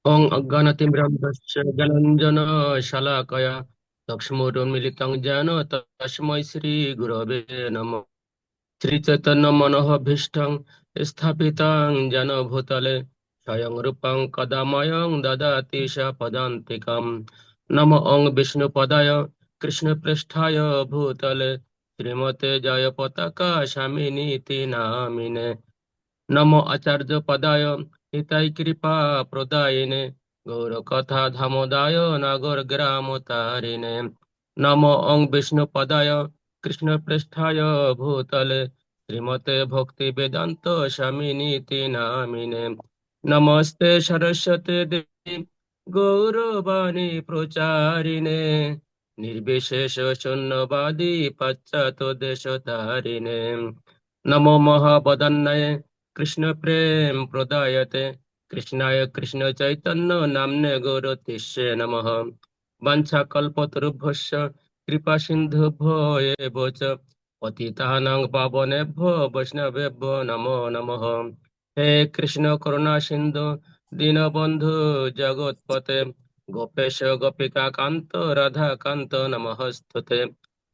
ওং অজ্ঞানতিমিরান্ধস্য জ্ঞানাঞ্জন শালাকয়া চক্ষুरुन्मीलितं येन তস্मै শ্রী গুরবে নমঃ। শ্রীচৈতন্য মনোভীষ্টং স্থাপিतं যেন ভূতলে স্বয়ং রূপং কদাময়ং দদাতি পদান্তিকম। নম ওং বিষ্ণুপদায় কৃষ্ণপৃষ্ঠায় ভূতলে শ্রীমতে জয় পতাকা স্বামিনীতি নামিনে। নমো আচার্য পদায় হিতাই কৃপা প্রদায়িনে গৌরকথা ধামোদায় নাগর গ্রাম তারিণে। নমো ওং বিষ্ণু পদায় কৃষ্ণ পৃষ্ঠায় ভূতলে শ্রীমতে ভক্তি বেদান্ত স্বামিনীতি নামিনে। নমস্তে সরস্বতী দেবী গৌরবাণী প্রচারিণে নির্বিশেষ শূন্যবাদী পাশ্চাত্য দেশ তারিণে। নমো মহাবদান্নায় কৃষ্ণ প্রেম প্রদায়তে কৃষ্ণায় কৃষ্ণ চৈতন্য নাম্নে গৌরতিষ্যে নমঃ। বাঞ্ছাকল্পতরুভ্যশ্চ কৃপা সিন্ধুভ্যো এব চ পতিতানাং পাবনেভ্যো বৈষ্ণবেভ্যো নমো নমঃ। হে কৃষ্ণ করুণা সিন্ধু দীনবন্ধু জগৎপতে গোপেশ গোপিকা কান্ত রাধা কান্ত নমঃস্তুতে।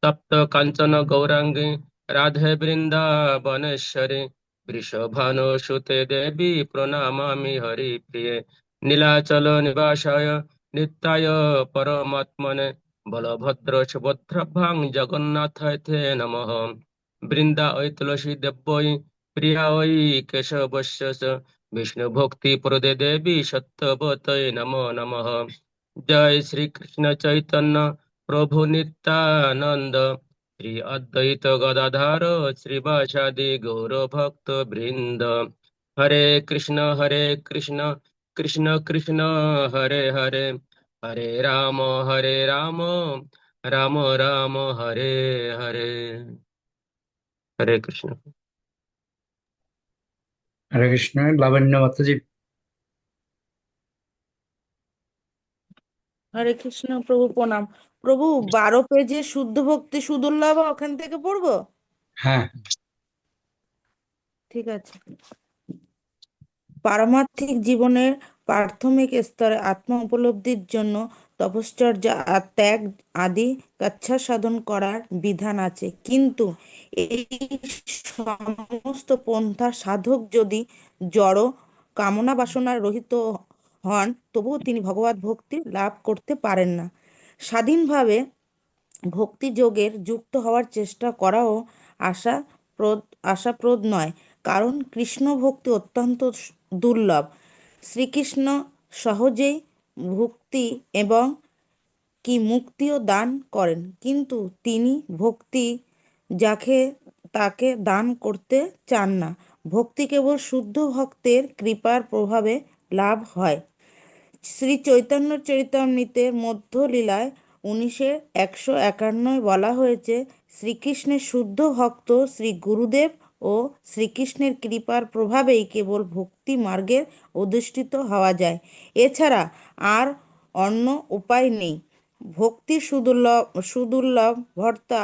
তপ্ত কাঞ্চন গৌরাঙ্গী রাধে বৃন্দাবনেশ্বরী বৃষভানুসুতে দেবী প্রণমামি হরিপ্রিয়ে। নীলাচল নিবাসায় নিত্যায় পরমাত্মনে বলভদ্র সুভদ্রাভ্যাং জগন্নাথায় তে নমঃ। বৃন্দা ওই তুলসী দেব্যই প্রিয়া ওই কেশবস্য চ বিষ্ণু ভক্তি প্রদে দেবী সত্যবতৈ নমো নমঃ। জয় শ্রী কৃষ্ণ চৈতন্য প্রভু নিত্যানন্দ শ্রী অদ্বৈত গদাধর শ্রীবাসাদি গৌর ভক্ত বৃন্দ। হরে কৃষ্ণ কৃষ্ণ কৃষ্ণ হরে হরে হরে রাম রাম রাম হরে হরে। হরে কৃষ্ণ। হরে কৃষ্ণ। লাবণ্য মাতাজি। হরে কৃষ্ণ প্রভু, প্রণাম। প্রভু, 12 পেজে শুদ্ধ ভক্তি সুদুর্লভ, ওখান থেকে পড়বো? হ্যাঁ। ঠিক আছে। পারমার্থিক জীবনের প্রাথমিক স্তরে আত্ম উপলব্ধির জন্য তপশ্চর্যা আর ত্যাগ আদি কাচ্ছা সাধন করার বিধান আছে, কিন্তু এই সমস্ত পন্থা সাধক যদি জড় কামনা বাসনা রহিত হন, তবুও তিনি ভগবত ভক্তি লাভ করতে পারেন না। স্বাধীনভাবে ভক্তি যোগের যুক্ত হওয়ার চেষ্টা করাও আশাপ্রদ আশাপ্রদ নয়, কারণ কৃষ্ণ ভক্তি অত্যন্ত দুর্লভ। শ্রীকৃষ্ণ সহজেই ভক্তি এবং কি মুক্তিও দান করেন, কিন্তু তিনি ভক্তি যাকে তাকে দান করতে চান না। ভক্তি কেবল শুদ্ধ ভক্তের কৃপার প্রভাবে লাভ হয়। শ্রী চৈতন্য চরিতামৃতের মধ্য লীলায় 1951 বলা হয়েছে, শ্রীকৃষ্ণের শুদ্ধ ভক্ত শ্রী গুরুদেব ও শ্রীকৃষ্ণের কৃপার প্রভাবেই কেবল ভক্তি মার্গের অধিষ্ঠিত হওয়া যায়, এছাড়া আর অন্য উপায় নেই। ভক্তি সুদুর্লভ সুদুর্লভ ভর্তা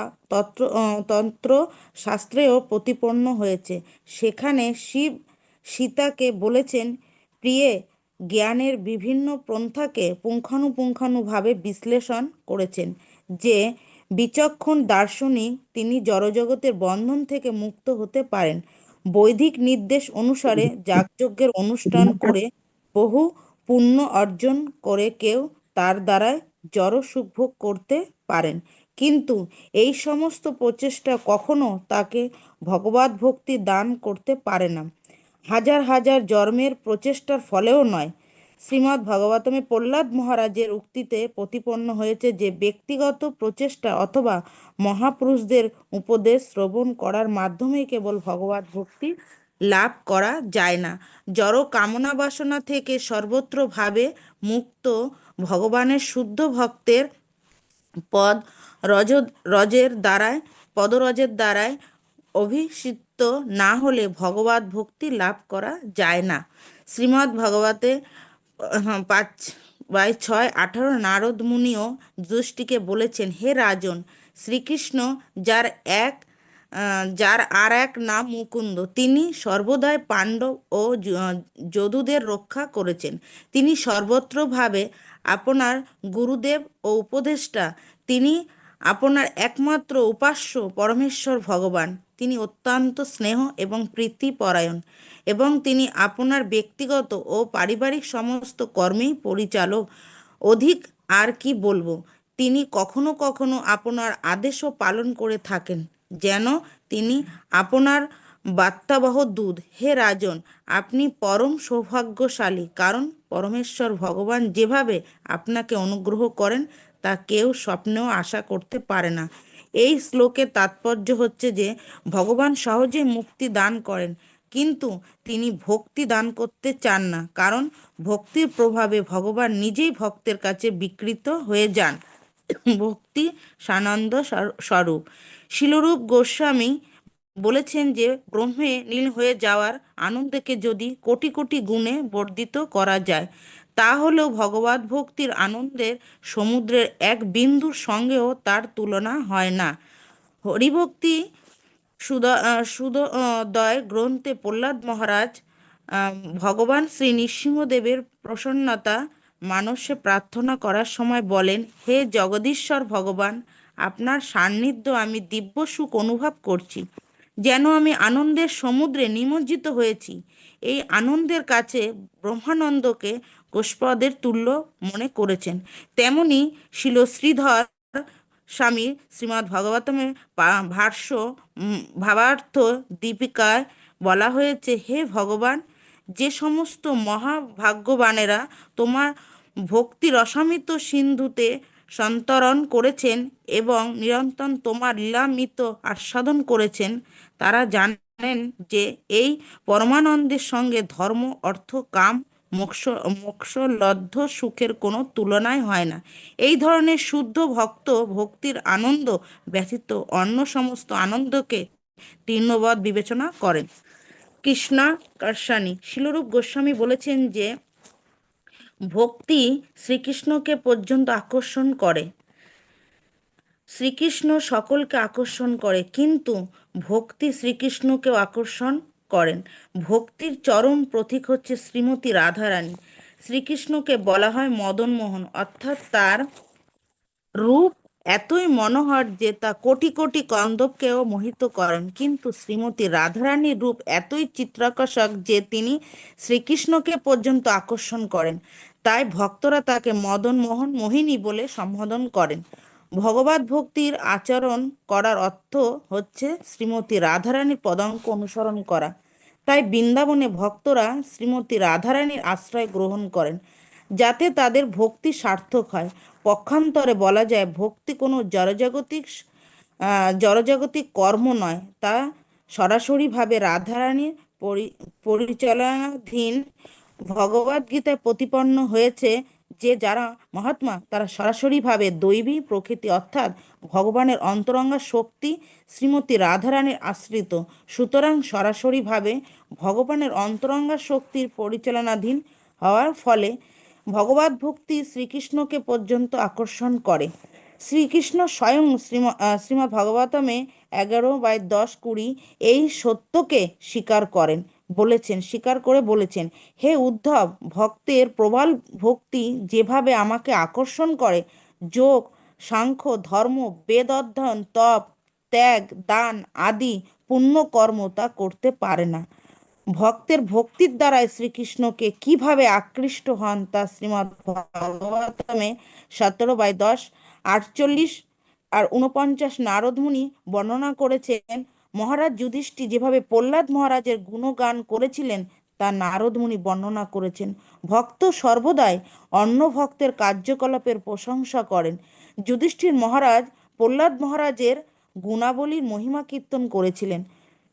তন্ত্র শাস্ত্রেও প্রতিপন্ন হয়েছে। সেখানে শিব সীতাকে বলেছেন, প্রিয়ে জ্ঞানের বিভিন্ন পন্থাকে পুঙ্খানুপুঙ্খানুভাবে বিশ্লেষণ করেছেন। যে বিচক্ষণ দার্শনিক, তিনি জড়জগতের বন্ধন থেকে মুক্ত হতে পারেন। বৈদিক নির্দেশ অনুসারে যাগযজ্ঞের অনুষ্ঠান করে বহু পুণ্য অর্জন করে কেউ তার দ্বারাই জড় সুখ ভোগ করতে পারেন, কিন্তু এই সমস্ত প্রচেষ্টা কখনো তাকে ভগবত ভক্তি দান করতে পারে না, হাজার হাজার জন্মের প্রচেষ্টার ফলেও নয়। শ্রীমদ্ ভাগবতমে প্রহ্লাদ মহারাজের উক্তিতে প্রতিপন্ন হয়েছে যে ব্যক্তিগত প্রচেষ্টা অথবা মহাপুরুষদের উপদেশ শ্রবণ করার মাধ্যমে কেবল ভগবত ভক্তি লাভ করা যায় না। জড় কামনা বাসনা থেকে সর্বত্রভাবে মুক্ত ভগবানের শুদ্ধ ভক্তের পদ রজ রজের দ্বারায় পদরজের দ্বারায় অভিষিক্ত না হলে ভগবত ভক্তি লাভ করা যায় না। শ্রীমদ্ ভাগবতে 5/6-18 নারদ মুনিও যুধিষ্ঠিরকে বলেছেন, হে রাজন, শ্রীকৃষ্ণ যার এক যার আর এক নাম মুকুন্দ, তিনি সর্বদাই পাণ্ডব ও যদুদের রক্ষা করেছেন। তিনি সর্বত্রভাবে আপনার গুরুদেব ও উপদেষ্টা। তিনি আপনার একমাত্র উপাস্য পরমেশ্বর ভগবান। তিনি অত্যন্ত স্নেহ এবং প্রীতিপরায়ণ, এবং তিনি আপনার ব্যক্তিগত ও পারিবারিক সমস্ত কর্মেই পরিচালক। অধিক আর কি বলবো। তিনি কখনো কখনো আপনার আদেশও পালন করে থাকেন, যেন তিনি আপনার বার্তাবহ দূত। হে রাজন, আপনি পরম সৌভাগ্যশালী, কারণ পরমেশ্বর ভগবান যেভাবে আপনাকে অনুগ্রহ করেন তা কেউ স্বপ্নেও আশা করতে পারে না। এই শ্লোকের তাৎপর্য হচ্ছে যে ভগবান সহজে মুক্তি দান করেন, কিন্তু তিনি ভক্তি দান করতে চান না, কারণ ভক্তির প্রভাবে ভগবান নিজেই ভক্তের কাছে বিকৃত হয়ে যান। ভক্তি সানন্দ স্বরূপ। শিলরূপ গোস্বামী বলেছেন যে ব্রহ্মে লীন হয়ে যাওয়ার আনন্দকে যদি কোটি কোটি গুণে বর্ধিত করা যায়, তাহলেও ভগবত ভক্তির আনন্দের সমুদ্রের এক বিন্দুর সঙ্গেও তার তুলনা হয় না। হরিভক্তি সুদোদয় গ্রন্থে প্রহ্লাদ মহারাজ ভগবান শ্রী নৃসিংহদেবের প্রসন্নতা মানসে প্রার্থনা করার সময় বলেন, হে জগদীশ্বর ভগবান, আপনার সান্নিধ্য আমি দিব্য সুখ অনুভব করছি, যেন আমি আনন্দের সমুদ্রে নিমজ্জিত হয়েছি। এই আনন্দের কাছে ব্রহ্মানন্দকে গোস্পদের তুল্য মনে করেছেন। তেমনি শিল শ্রীধর স্বামী শ্রীমদ্ ভাগবতমের ভাষ্য ভাবার্থ দীপিকায় বলা হয়েছে, হে ভগবান, যে সমস্ত মহাভাগ্যবানেরা তোমার ভক্তি রসামিত সিন্ধুতে সন্তরণ করেছেন এবং নিরন্তর তোমার লীলামৃত আস্বাদন করেছেন, তারা জানেন যে এই পরমানন্দের সঙ্গে ধর্ম, অর্থ, কাম, মোক্ষ মোক্ষলব্ধ সুখের কোনো তুলনাই হয় না। এই ধরনের শুদ্ধ ভক্ত ভক্তির আনন্দ ব্যতীত অন্য সমস্ত আনন্দকে তৃণবৎ বিবেচনা করেন। কৃষ্ণা কার্সানি। শিলরূপ গোস্বামী বলেছেন যে ভক্তি শ্রীকৃষ্ণকে পর্যন্ত আকর্ষণ করে। শ্রীকৃষ্ণ সকলকে আকর্ষণ করে, কিন্তু ভক্তি শ্রীকৃষ্ণকেও আকর্ষণ করেন। ভক্তির চরম প্রতীক হচ্ছে শ্রীমতী রাধারানী। শ্রীকৃষ্ণকে বলা হয় মদন মোহন, অর্থাৎ তার রূপ এতই মনোহর যে তা কোটি কোটি কন্দবকেও মোহিত করেন, কিন্তু শ্রীমতী রাধারানীর রূপ এতই চিত্রাকর্ষক যে তিনি শ্রীকৃষ্ণকে পর্যন্ত আকর্ষণ করেন। তাই ভক্তরা তাকে মদন মোহন মোহিনী বলে সম্বোধন করেন। ভগবত ভক্তির আচরণ করার অর্থ হচ্ছে শ্রীমতী রাধারানীর পদাঙ্ক অনুসরণ করা। তাই বৃন্দাবনে ভক্তরা শ্রীমতী রাধারানীর আশ্রয় গ্রহণ করেন, যাতে তাদের ভক্তি সার্থক হয়। পক্ষান্তরে বলা যায়, ভক্তি কোনো জড়জাগতিক কর্ম নয়, তা সরাসরিভাবে রাধারানীর পরিচালনাধীন। ভগবদ্গীতায় প্রতিপন্ন হয়েছে যে যারা মহাত্মা, তারা সরাসরিভাবে দৈবী প্রকৃতি অর্থাৎ ভগবানের অন্তরঙ্গা শক্তি শ্রীমতী রাধারানীর আশ্রিত। সুতরাং সরাসরিভাবে ভগবানের অন্তরঙ্গা শক্তির পরিচালনাধীন হওয়ার ফলে ভগবত ভক্তি শ্রীকৃষ্ণকে পর্যন্ত আকর্ষণ করে। শ্রীকৃষ্ণ স্বয়ং শ্রীমদ্ ভাগবতমে 11/10-20 এই সত্যকে স্বীকার করে বলেছেন, হে উদ্ধব, ভক্তের প্রবল ভক্তি যেভাবে আমাকে আকর্ষণ করে, যোগ, সাংখ্য, ধর্ম, বেদ অধ্যয়ন, তপ, ত্যাগ, দান আদি পুণ্যকর্ম তা করতে পারে না। ভক্তের ভক্তির দ্বারাই শ্রীকৃষ্ণকে কিভাবে আকৃষ্ট হন তা শ্রীমদ্ ভাগবতমে 17/10, 48 আর 49 নারদ মুনি বর্ণনা করেছেন। মহারাজ যুধিষ্ঠির যেভাবে প্রহ্লাদ মহারাজের গুণগান করেছিলেন তা নারদ মুনি বর্ণনা করেছেন। ভক্ত সর্বদাই অন্য ভক্তের কার্যকলাপের প্রশংসা করেন। যুধিষ্ঠির মহারাজ প্রহ্লাদ মহারাজের গুণাবলীর মহিমা কীর্তন করেছিলেন।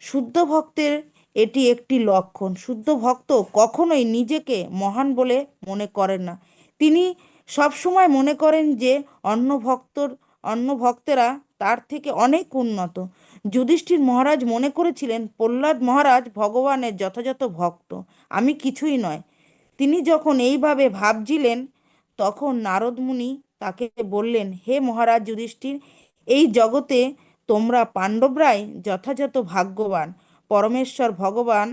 শুদ্ধ ভক্তের এটি একটি লক্ষণ। শুদ্ধ ভক্ত কখনোই নিজেকে মহান বলে মনে করেন না। তিনি সবসময় মনে করেন যে অন্য ভক্তেরা তার থেকে অনেক উন্নত। যুধিষ্ঠির মহারাজ মনে করেছিলেন প্রহ্লাদ মহারাজ ভগবানের যথাযথ ভক্ত, আমি কিছুই নয়। তিনি যখন এইভাবে ভাবছিলেন, তখন নারদ মুনি তাকে বললেন, হে মহারাজ যুধিষ্ঠির, এই জগতে তোমরা পাণ্ডবরাই যথাযথ ভাগ্যবান। পরমেশ্বর ভগবান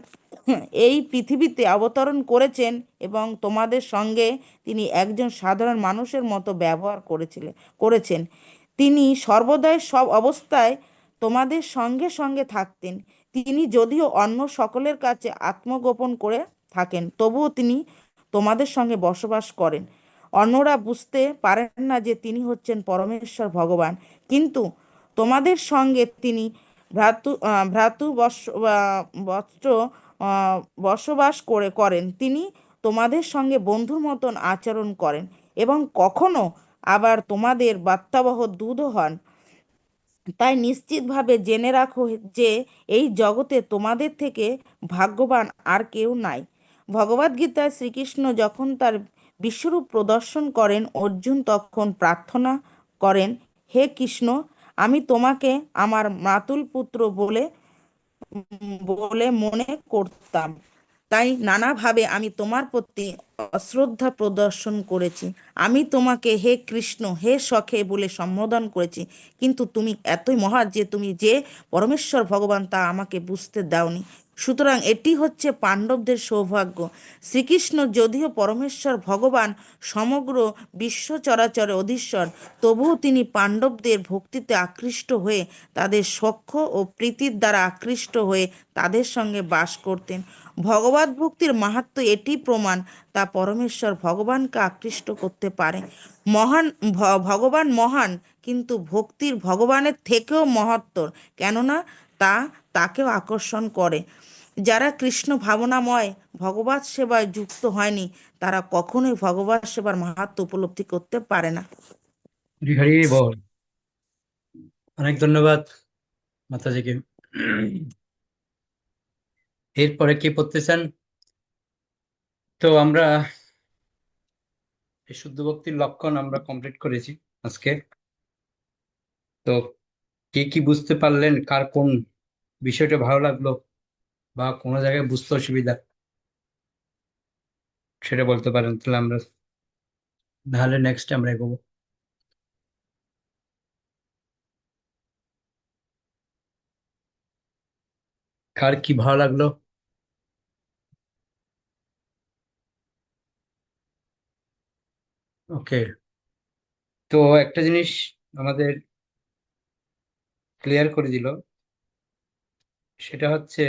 এই পৃথিবীতে অবতরণ করেছেন এবং তোমাদের সঙ্গে তিনি একজন সাধারণ মানুষের মতো ব্যবহার করেছেন। তিনি সর্বদাই সব অবস্থায় তোমাদের সঙ্গে সঙ্গে থাকতেন। তিনি যদিও অন্য সকলের কাছে আত্মগোপন করে থাকেন, তবুও তিনি তোমাদের সঙ্গে বসবাস করেন। অন্যরা বুঝতে পারেন না যে তিনি হচ্ছেন পরমেশ্বর ভগবান, কিন্তু তোমাদের সঙ্গে তিনি ভ্রাতু বস্ত্র বসবাস করেন। তিনি তোমাদের সঙ্গে বন্ধুর মতন আচরণ করেন এবং কখনো আবার তোমাদের বার্তাবহ দূতও হন। তাই নিশ্চিতভাবে জেনে রাখো যে এই জগতে তোমাদের থেকে ভাগ্যবান আর কেউ নাই। ভগবদ্গীতায় শ্রীকৃষ্ণ যখন তার বিশ্বরূপ প্রদর্শন করেন, অর্জুন তখন প্রার্থনা করেন, হে কৃষ্ণ, আমি তোমাকে আমার মাতুল পুত্র বলে মনে করতাম, তাই নানাভাবে আমি তোমার প্রতি অশ্রদ্ধা প্রদর্শন করেছি। আমি তোমাকে হে কৃষ্ণ, হে সখে বলে সম্বোধন করেছি, কিন্তু তুমি এতই মহৎ যে তুমি যে পরমেশ্বর ভগবান তা আমাকে বুঝতে দাওনি। সুতরাং এটি হচ্ছে পাণ্ডবদের সৌভাগ্য। শ্রীকৃষ্ণ যদিও পরমেশ্বর ভগবান, সমগ্র বিশ্ব চরাচরে অধীশ্বর, তবুও তিনি পাণ্ডবদের ভক্তিতে আকৃষ্ট হয়ে, তাদের সখ্য ও প্রীতির দ্বারা আকৃষ্ট হয়ে তাদের সঙ্গে বাস করতেন। ভগবত ভক্তির মাহাত্ম্য এটি প্রমাণ, তা পরমেশ্বর ভগবানকে আকৃষ্ট করতে পারে। মহান ভগবান মহান, কিন্তু ভক্তির ভগবানের থেকেও মহত্তর, কেননা তা তাকেও আকর্ষণ করে। যারা কৃষ্ণ ভাবনাময় ভগবত সেবায় যুক্ত হয়নি, তারা কখনোই ভগবত সেবার মাহাত্ম্য উপলব্ধি করতে পারে না। হরি হরি বল। অনেক ধন্যবাদ মাতাজিকে। এরপরে কি পড়তে চান? তো আমরা এই শুদ্ধ ভক্তির লক্ষণ আমরা কমপ্লিট করেছি আজকে। তো কে কি বুঝতে পারলেন, কার কোন বিষয়টা ভালো লাগলো বা কোনো জায়গায় বুঝতে অসুবিধা, সেটা বলতে পারেন, তাহলে আমরা নাহলে নেক্সট আমরা এগোবো। কার কি ভালো লাগলো? ওকে, তো একটা জিনিস আমাদের ক্লিয়ার করে দিল, সেটা হচ্ছে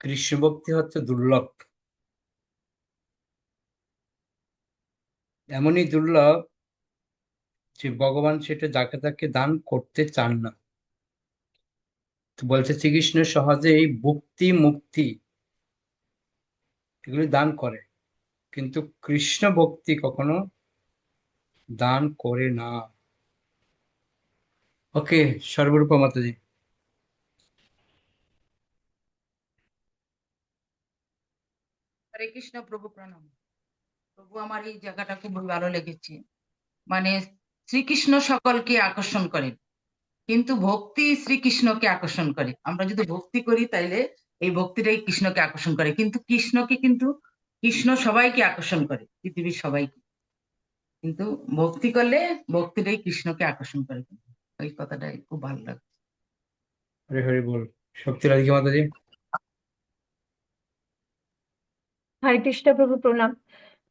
কৃষ্ণ ভক্তি হচ্ছে দুর্লভ। এমনই দুর্লভ যে ভগবান সেটা যাকে তাকে দান করতে চান না। তো বলছে শ্রীকৃষ্ণ সহজেই ভক্তি মুক্তি এগুলি দান করে, কিন্তু কৃষ্ণ ভক্তি কখনো দান করে না। ওকে, সর্বরূপা মাতাজি। হরে কৃষ্ণ প্রভু, প্রণাম প্রভু। আমার এই জায়গাটা খুব ভালো লেগেছে। মানে শ্রীকৃষ্ণ সকলকে আকর্ষণ করেন, কিন্তু ভক্তি শ্রীকৃষ্ণকে আকর্ষণ করে। আমরা যদি ভক্তি করি তাইলে এই ভক্তিটাই কৃষ্ণকে আকর্ষণ করে, কিন্তু কৃষ্ণ সবাইকে আকর্ষণ করে, পৃথিবীর সবাইকে। কিন্তু ভক্তি করলে ভক্তিটাই কৃষ্ণকে আকর্ষণ করে। ওই কথাটাই খুব ভালো লাগে। হরে হরে বল। শক্তি রাধিকা মাতাজি। হরে কৃষ্ণ প্রভু, প্রণাম।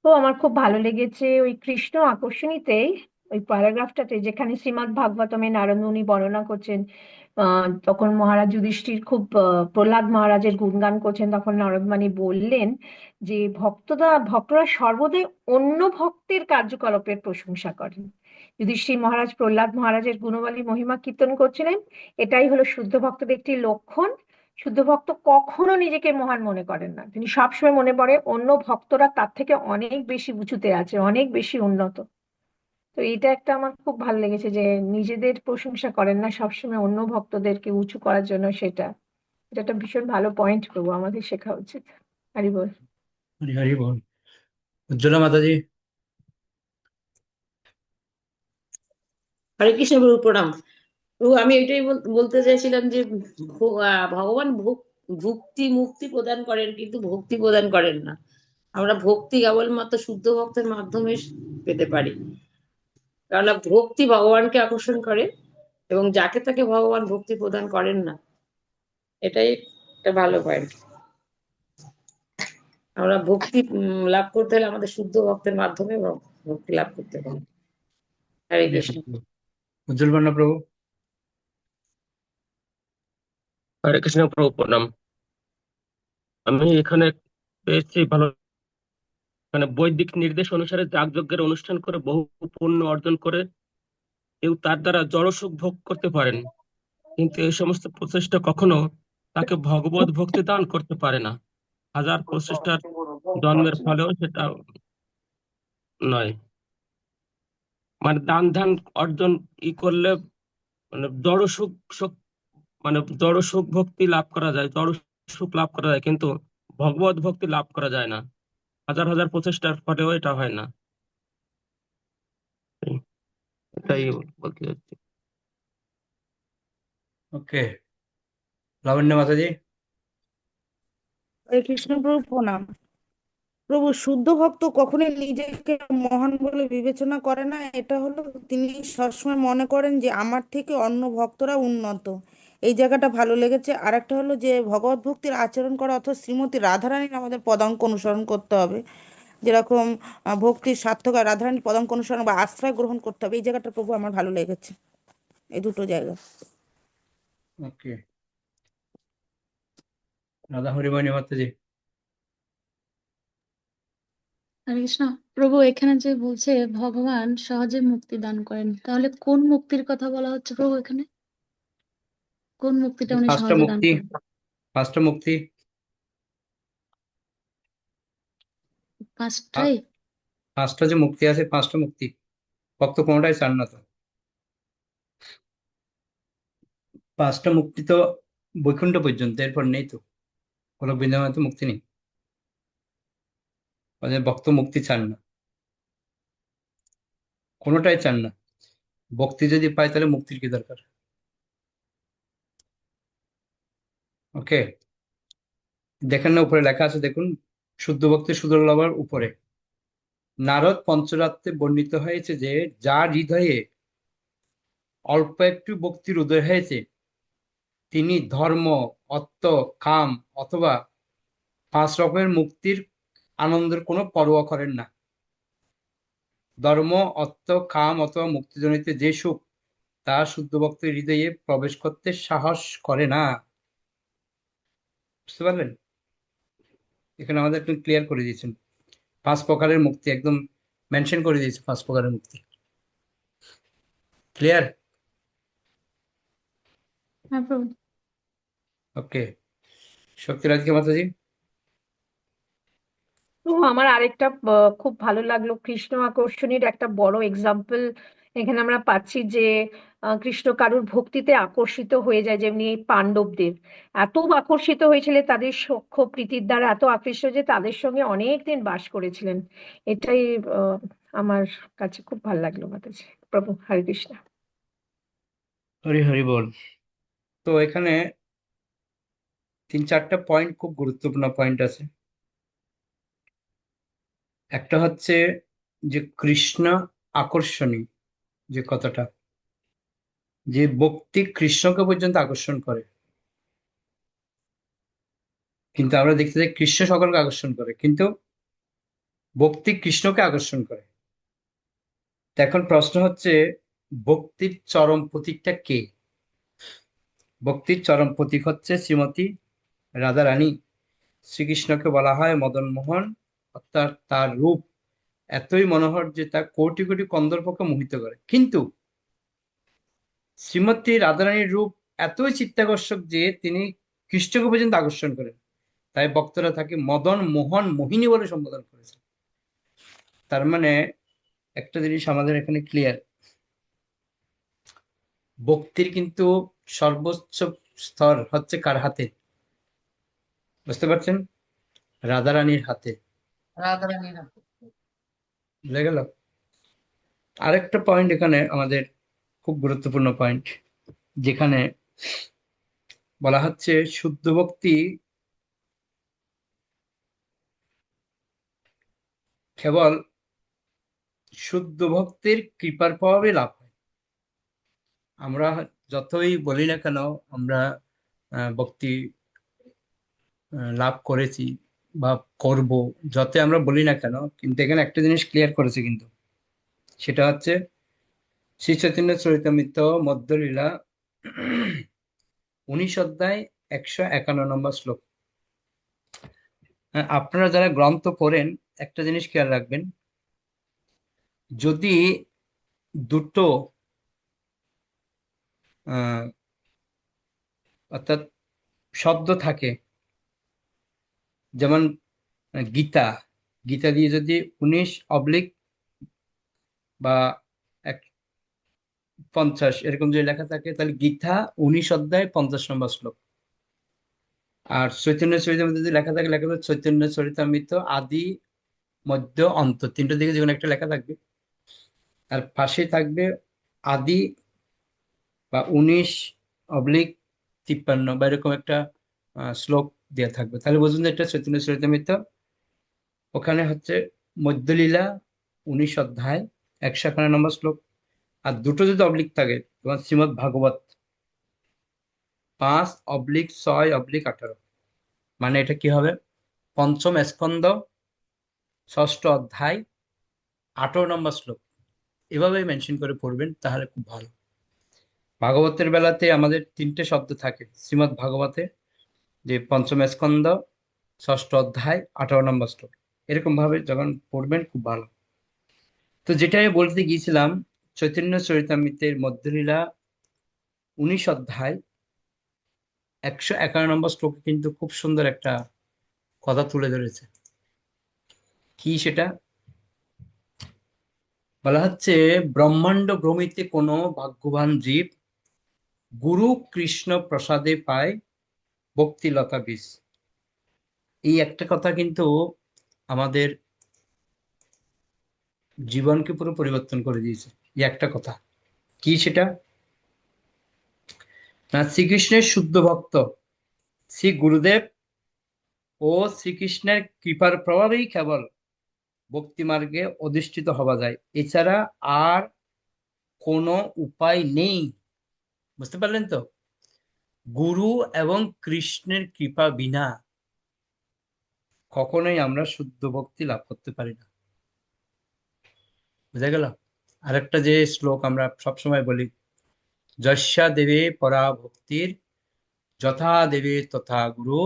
তো আমার খুব ভালো লেগেছে ওই কৃষ্ণ আকর্ষণীতেই, ওই প্যারাগ্রাফটাতে যেখানে শ্রীমদ্ ভাগবতমে নারদ মুনি বর্ণনা করছেন। তখন মহারাজ যুধিষ্ঠির খুব প্রহ্লাদ মহারাজের গুণগান করছেন, তখন নারদ মুনি বললেন যে ভক্তরা সর্বদাই অন্য ভক্তের কার্যকলাপের প্রশংসা করেন। যুধিষ্ঠির মহারাজ প্রহ্লাদ মহারাজের গুণবালী মহিমা কীর্তন করছিলেন। এটাই হলো শুদ্ধ ভক্তদের একটি লক্ষণ। শুদ্ধ ভক্ত কখনো নিজেকে মহান মনে করেন না, তিনি সবসময় মনে পড়ে অন্য ভক্তরা তার থেকে অনেক বেশি উঁচুতে আছে, অনেক বেশি উন্নত। তো এটা একটা আমার খুব ভালো লেগেছে যে নিজেদের প্রশংসা করেন না, সবসময় অন্য ভক্তদেরকে উঁচু করার জন্য। এটা একটা ভীষণ ভালো পয়েন্ট প্রভু, আমাদের শেখা উচিত। হরি বল। হরি হরি বল। উজ্জ্বলা মাতাজি। হরে কৃষ্ণ প্রভু, প্রণাম প্রভু। আমি এটাই বলতে চাইছিলাম যে ভগবান ভক্তি মুক্তি প্রদান করেন, কিন্তু ভক্তি প্রদান করেন না। আমরা ভক্তি কেবলমাত্র শুদ্ধ ভক্তের মাধ্যমে পেতে পারি। কেননা ভক্তি ভগবানকে আকর্ষণ করে, এবং যাকে তাকে ভগবান ভক্তি প্রদান করেন না। এটাই একটা ভালো পয়েন্ট। আমরা ভক্তি লাভ করতে হলে আমাদের শুদ্ধ ভক্তের মাধ্যমে ভক্তি লাভ করতে হবে। হরে কৃষ্ণ। উজ্জ্বল বর্ণ প্রভু। হরে কৃষ্ণ প্রভু প্রণাম। আমি এখানে পেয়েছি ভালো, মানে বৈদিক নির্দেশ অনুসারে যাগযজ্ঞের অনুষ্ঠান করে বহু পুণ্য অর্জন করে কেউ তার দ্বারা জড়সুখ ভোগ করতে পারেন, কিন্তু এই সমস্ত প্রচেষ্টা কখনো তাকে ভগবত ভক্তি দান করতে পারে না। হাজার প্রচেষ্টার জন্মের ফলেও সেটা নয়। মানে দান ধ্যান অর্জন করলে মানে জড় সুখ মানে জড় সুখ ভক্তি লাভ করা যায়, জড় সুখ লাভ করা যায়, কিন্তু ভগবত ভক্তি লাভ করা যায় না। হাজার হাজার প্রচেষ্টার ফলেও এটা হয় না। এটাই বলতে চাচ্ছি। ওকে, লাবণ্য মাতাজি। হরে কৃষ্ণ প্রভু প্রণাম। প্রভু, শুদ্ধ ভক্ত কখনোই নিজেকে মহান বলে বিবেচনা করে না। এটা হলো, তিনি সবসময় মনে করেন যে আমার থেকে অন্য ভক্তরা উন্নত। এই জায়গাটা ভালো লেগেছে। আর একটা হলো যে ভগবত ভক্তির আচরণ করা, অর্থাৎ শ্রীমতী রাধারানীর আমাদের পদাঙ্ক অনুসরণ করতে হবে। যেরকম ভক্তির সার্থক হয়, রাধারানীর পদাঙ্ক অনুসরণ বা আশ্রয় গ্রহণ করতে হবে। এই জায়গাটা প্রভু আমার ভালো লেগেছে, এই দুটো জায়গা। ওকে, রাধা হরিমণি মাতাজি। হরে কৃষ্ণ। প্রভু, এখানে যে বলছে ভগবান সহজে মুক্তি দান করেন, তাহলে কোন মুক্তির কথা বলা হচ্ছে প্রভু? এখানে কোন মুক্তিটা উনি পাঁচটা সহজে দান মুক্তি, করেন? পাঁচটা মুক্তি। পাঁচটাই? পাঁচটা যে মুক্তি আছে, পাঁচটা মুক্তি ভক্ত কোনোটাই চান না তো। পাঁচটা মুক্তি তো বৈকুণ্ঠ পর্যন্ত, এরপর নেই তো, গোলক বৃন্দাবনে তো মুক্তি নেই। ভক্ত মুক্তি চান না, কোনোটাই চান না। ভক্তি যদি পায় তাহলে মুক্তির কি দরকার? ওকে, দেখেন না উপরে লেখা আছে, দেখুন, শুদ্ধ ভক্তি সুদুর্লভর উপরে নারদ পঞ্চরাত্রে বর্ণিত হয়েছে যে যার হৃদয়ে অল্প একটু ভক্তির উদয় হয়েছে তিনি ধর্ম, অর্থ, কাম অথবা 5 রকমের মুক্তির আনন্দের কোনো পরোয়া করেন না। ধর্ম, অর্থ, কাম অথবা মুক্তিজনিত যে সুখ তা শুদ্ধ ভক্তের হৃদয়ে প্রবেশ করতে সাহস করে না। বুঝতে পারলেন? এখানে আমাদের একটু ক্লিয়ার করে দিয়েছেন 5 প্রকারের মুক্তি, একদম মেনশন করে দিয়েছে 5 প্রকারের মুক্তি। ক্লিয়ার? হ্যাঁ প্রভু। ওকে, শক্তিরাজকে মাতাজি। তো আমার আরেকটা খুব ভালো লাগলো, কৃষ্ণ আকর্ষণীর একটা বড় এক্সাম্পল এখানে আমরা পাচ্ছি যে কৃষ্ণ কারুর ভক্তিতে আকর্ষিত হয়ে যায়, যেমনি এই পাণ্ডবদের এত আকর্ষিত হয়েছিল, তাদের সখ্য প্রীতির দ্বারা এত আকৃষ্ট যে তাদের সঙ্গে অনেক দিন বাস করেছিলেন। এটাই আমার কাছে খুব ভালো লাগলো মাতাজি। প্রভু, হরে কৃষ্ণ। হরি হরি বল। তো এখানে 3-4টা পয়েন্ট, খুব গুরুত্বপূর্ণ পয়েন্ট আছে। একটা হচ্ছে যে কৃষ্ণ আকর্ষণী, যে কথাটা, যে ভক্তি কৃষ্ণকে পর্যন্ত আকর্ষণ করে, কিন্তু আমরা দেখতে যাই কৃষ্ণ সকলকে আকর্ষণ করে, কিন্তু ভক্তি কৃষ্ণকে আকর্ষণ করে। তো এখন প্রশ্ন হচ্ছে ভক্তির চরম প্রতীকটা কে? ভক্তির চরম প্রতীক হচ্ছে শ্রীমতী রাধারানী। শ্রীকৃষ্ণকে বলা হয় মদন মোহন, অর্থাৎ তার রূপ এতই মনোহর যে তা কোটি কোটি কন্দর্পকে মোহিত করে, কিন্তু শ্রীমতী রাধারানীর রূপ এতই চিত্তাকর্ষক যে তিনি কৃষ্ণকে পর্যন্ত আকর্ষণ করেন। তাই ভক্তরা তাকে মদন মোহন মোহিনী বলে সম্বোধন করেছে। তার মানে একটা জিনিস আমাদের এখানে ক্লিয়ার, ভক্তির কিন্তু সর্বোচ্চ স্তর হচ্ছে কার হাতে? বুঝতে পারছেন? রাধারানীর হাতে। রাধারানীর হাতে। বুঝে গেল? আরেকটা পয়েন্ট এখানে আমাদের খুব গুরুত্বপূর্ণ পয়েন্ট, যেখানে বলা হচ্ছে শুদ্ধ ভক্তি কেবল শুদ্ধ ভক্তির কৃপার প্রভাবে লাভ হয়। আমরা যতই বলি না কেন আমরা ভক্তি লাভ করেছি বা করব, যতই আমরা বলি না কেন, কিন্তু এখানে একটা জিনিস ক্লিয়ার করেছে কিন্তু, সেটা হচ্ছে শ্রী চৈতন্য চরিতামৃত মধ্যলীলা 19 অধ্যায় 151 নম্বর শ্লোক। আপনারা যারা গ্রন্থ পড়েন একটা জিনিস খেয়াল রাখবেন, যদি দুটো আহ অর্থাৎ শব্দ থাকে, যেমন গীতা, গীতা দিয়ে যদি 19 বা 50 এরকম যদি লেখা থাকে, তাহলে গীতা 19 অধ্যায় 50 নম্বর শ্লোক। আর চৈতন্য চরিতামৃত যদি লেখা থাকে, লেখা থাকবে চৈতন্য চরিতামৃত আদি মধ্য অন্ত, তিনটার দিকে যেকোনো একটা লেখা থাকবে, আর পাশে থাকবে আদি বা 19/53 বা এরকম একটা শ্লোক দেওয়া থাকবে। তাহলে বুঝুন যে এটা চৈতন্য চরিতামৃত, ওখানে হচ্ছে মধ্যলীলা 19 অধ্যায় 151 নম্বর শ্লোক। আর দুটো যদি অবলিক থাকে, তোমার শ্রীমদ্ ভাগবত 5/6/18, মানে এটা কি হবে, পঞ্চম স্কন্ধ 6ষ্ঠ অধ্যায় 18 নম্বর শ্লোক। এভাবে মেনশন করে পড়বেন, তাহলে খুব ভালো। ভাগবতের বেলাতে আমাদের 3টে শব্দ থাকে শ্রীমদ্ ভাগবতে, যে পঞ্চম স্কন্ধ 6ষ্ঠ অধ্যায় 18 নম্বর শ্লোক, এরকম ভাবে যখন পড়বেন খুব ভালো। তো যেটা আমি বলতে গিয়েছিলাম, চৈতন্য চরিতামৃতের মধ্যলীলা 19 অধ্যায় 151 নম্বর শ্লোকে কিন্তু খুব সুন্দর একটা কথা তুলে ধরেছে। কি সেটা? বলা হচ্ছে, ব্রহ্মাণ্ড ভ্রমিতে কোনো ভাগ্যবান জীব গুরু কৃষ্ণ প্রসাদে পায় ভক্তিলতা বীজ। এই একটা কথা কিন্তু আমাদের জীবনকে পুরো পরিবর্তন করে দিয়েছে। এই একটা কথা, কি সেটা? না, শ্রীকৃষ্ণের শুদ্ধ ভক্ত শ্রী গুরুদেব ও শ্রীকৃষ্ণের কৃপার প্রভাবেই কেবল ভক্তি মার্গে অধিষ্ঠিত হওয়া যায়, এছাড়া আর কোনো উপায় নেই। বুঝতে পারলেন তো? গুরু এবং কৃষ্ণের কৃপা বিনা কখনোই আমরা শুদ্ধ ভক্তি লাভ করতে পারি না। বুঝা গেল? আরেকটা যে শ্লোক আমরা সবসময় বলি, যস্যা দেবে পরা ভক্তির যথা দেবে তথা গুরু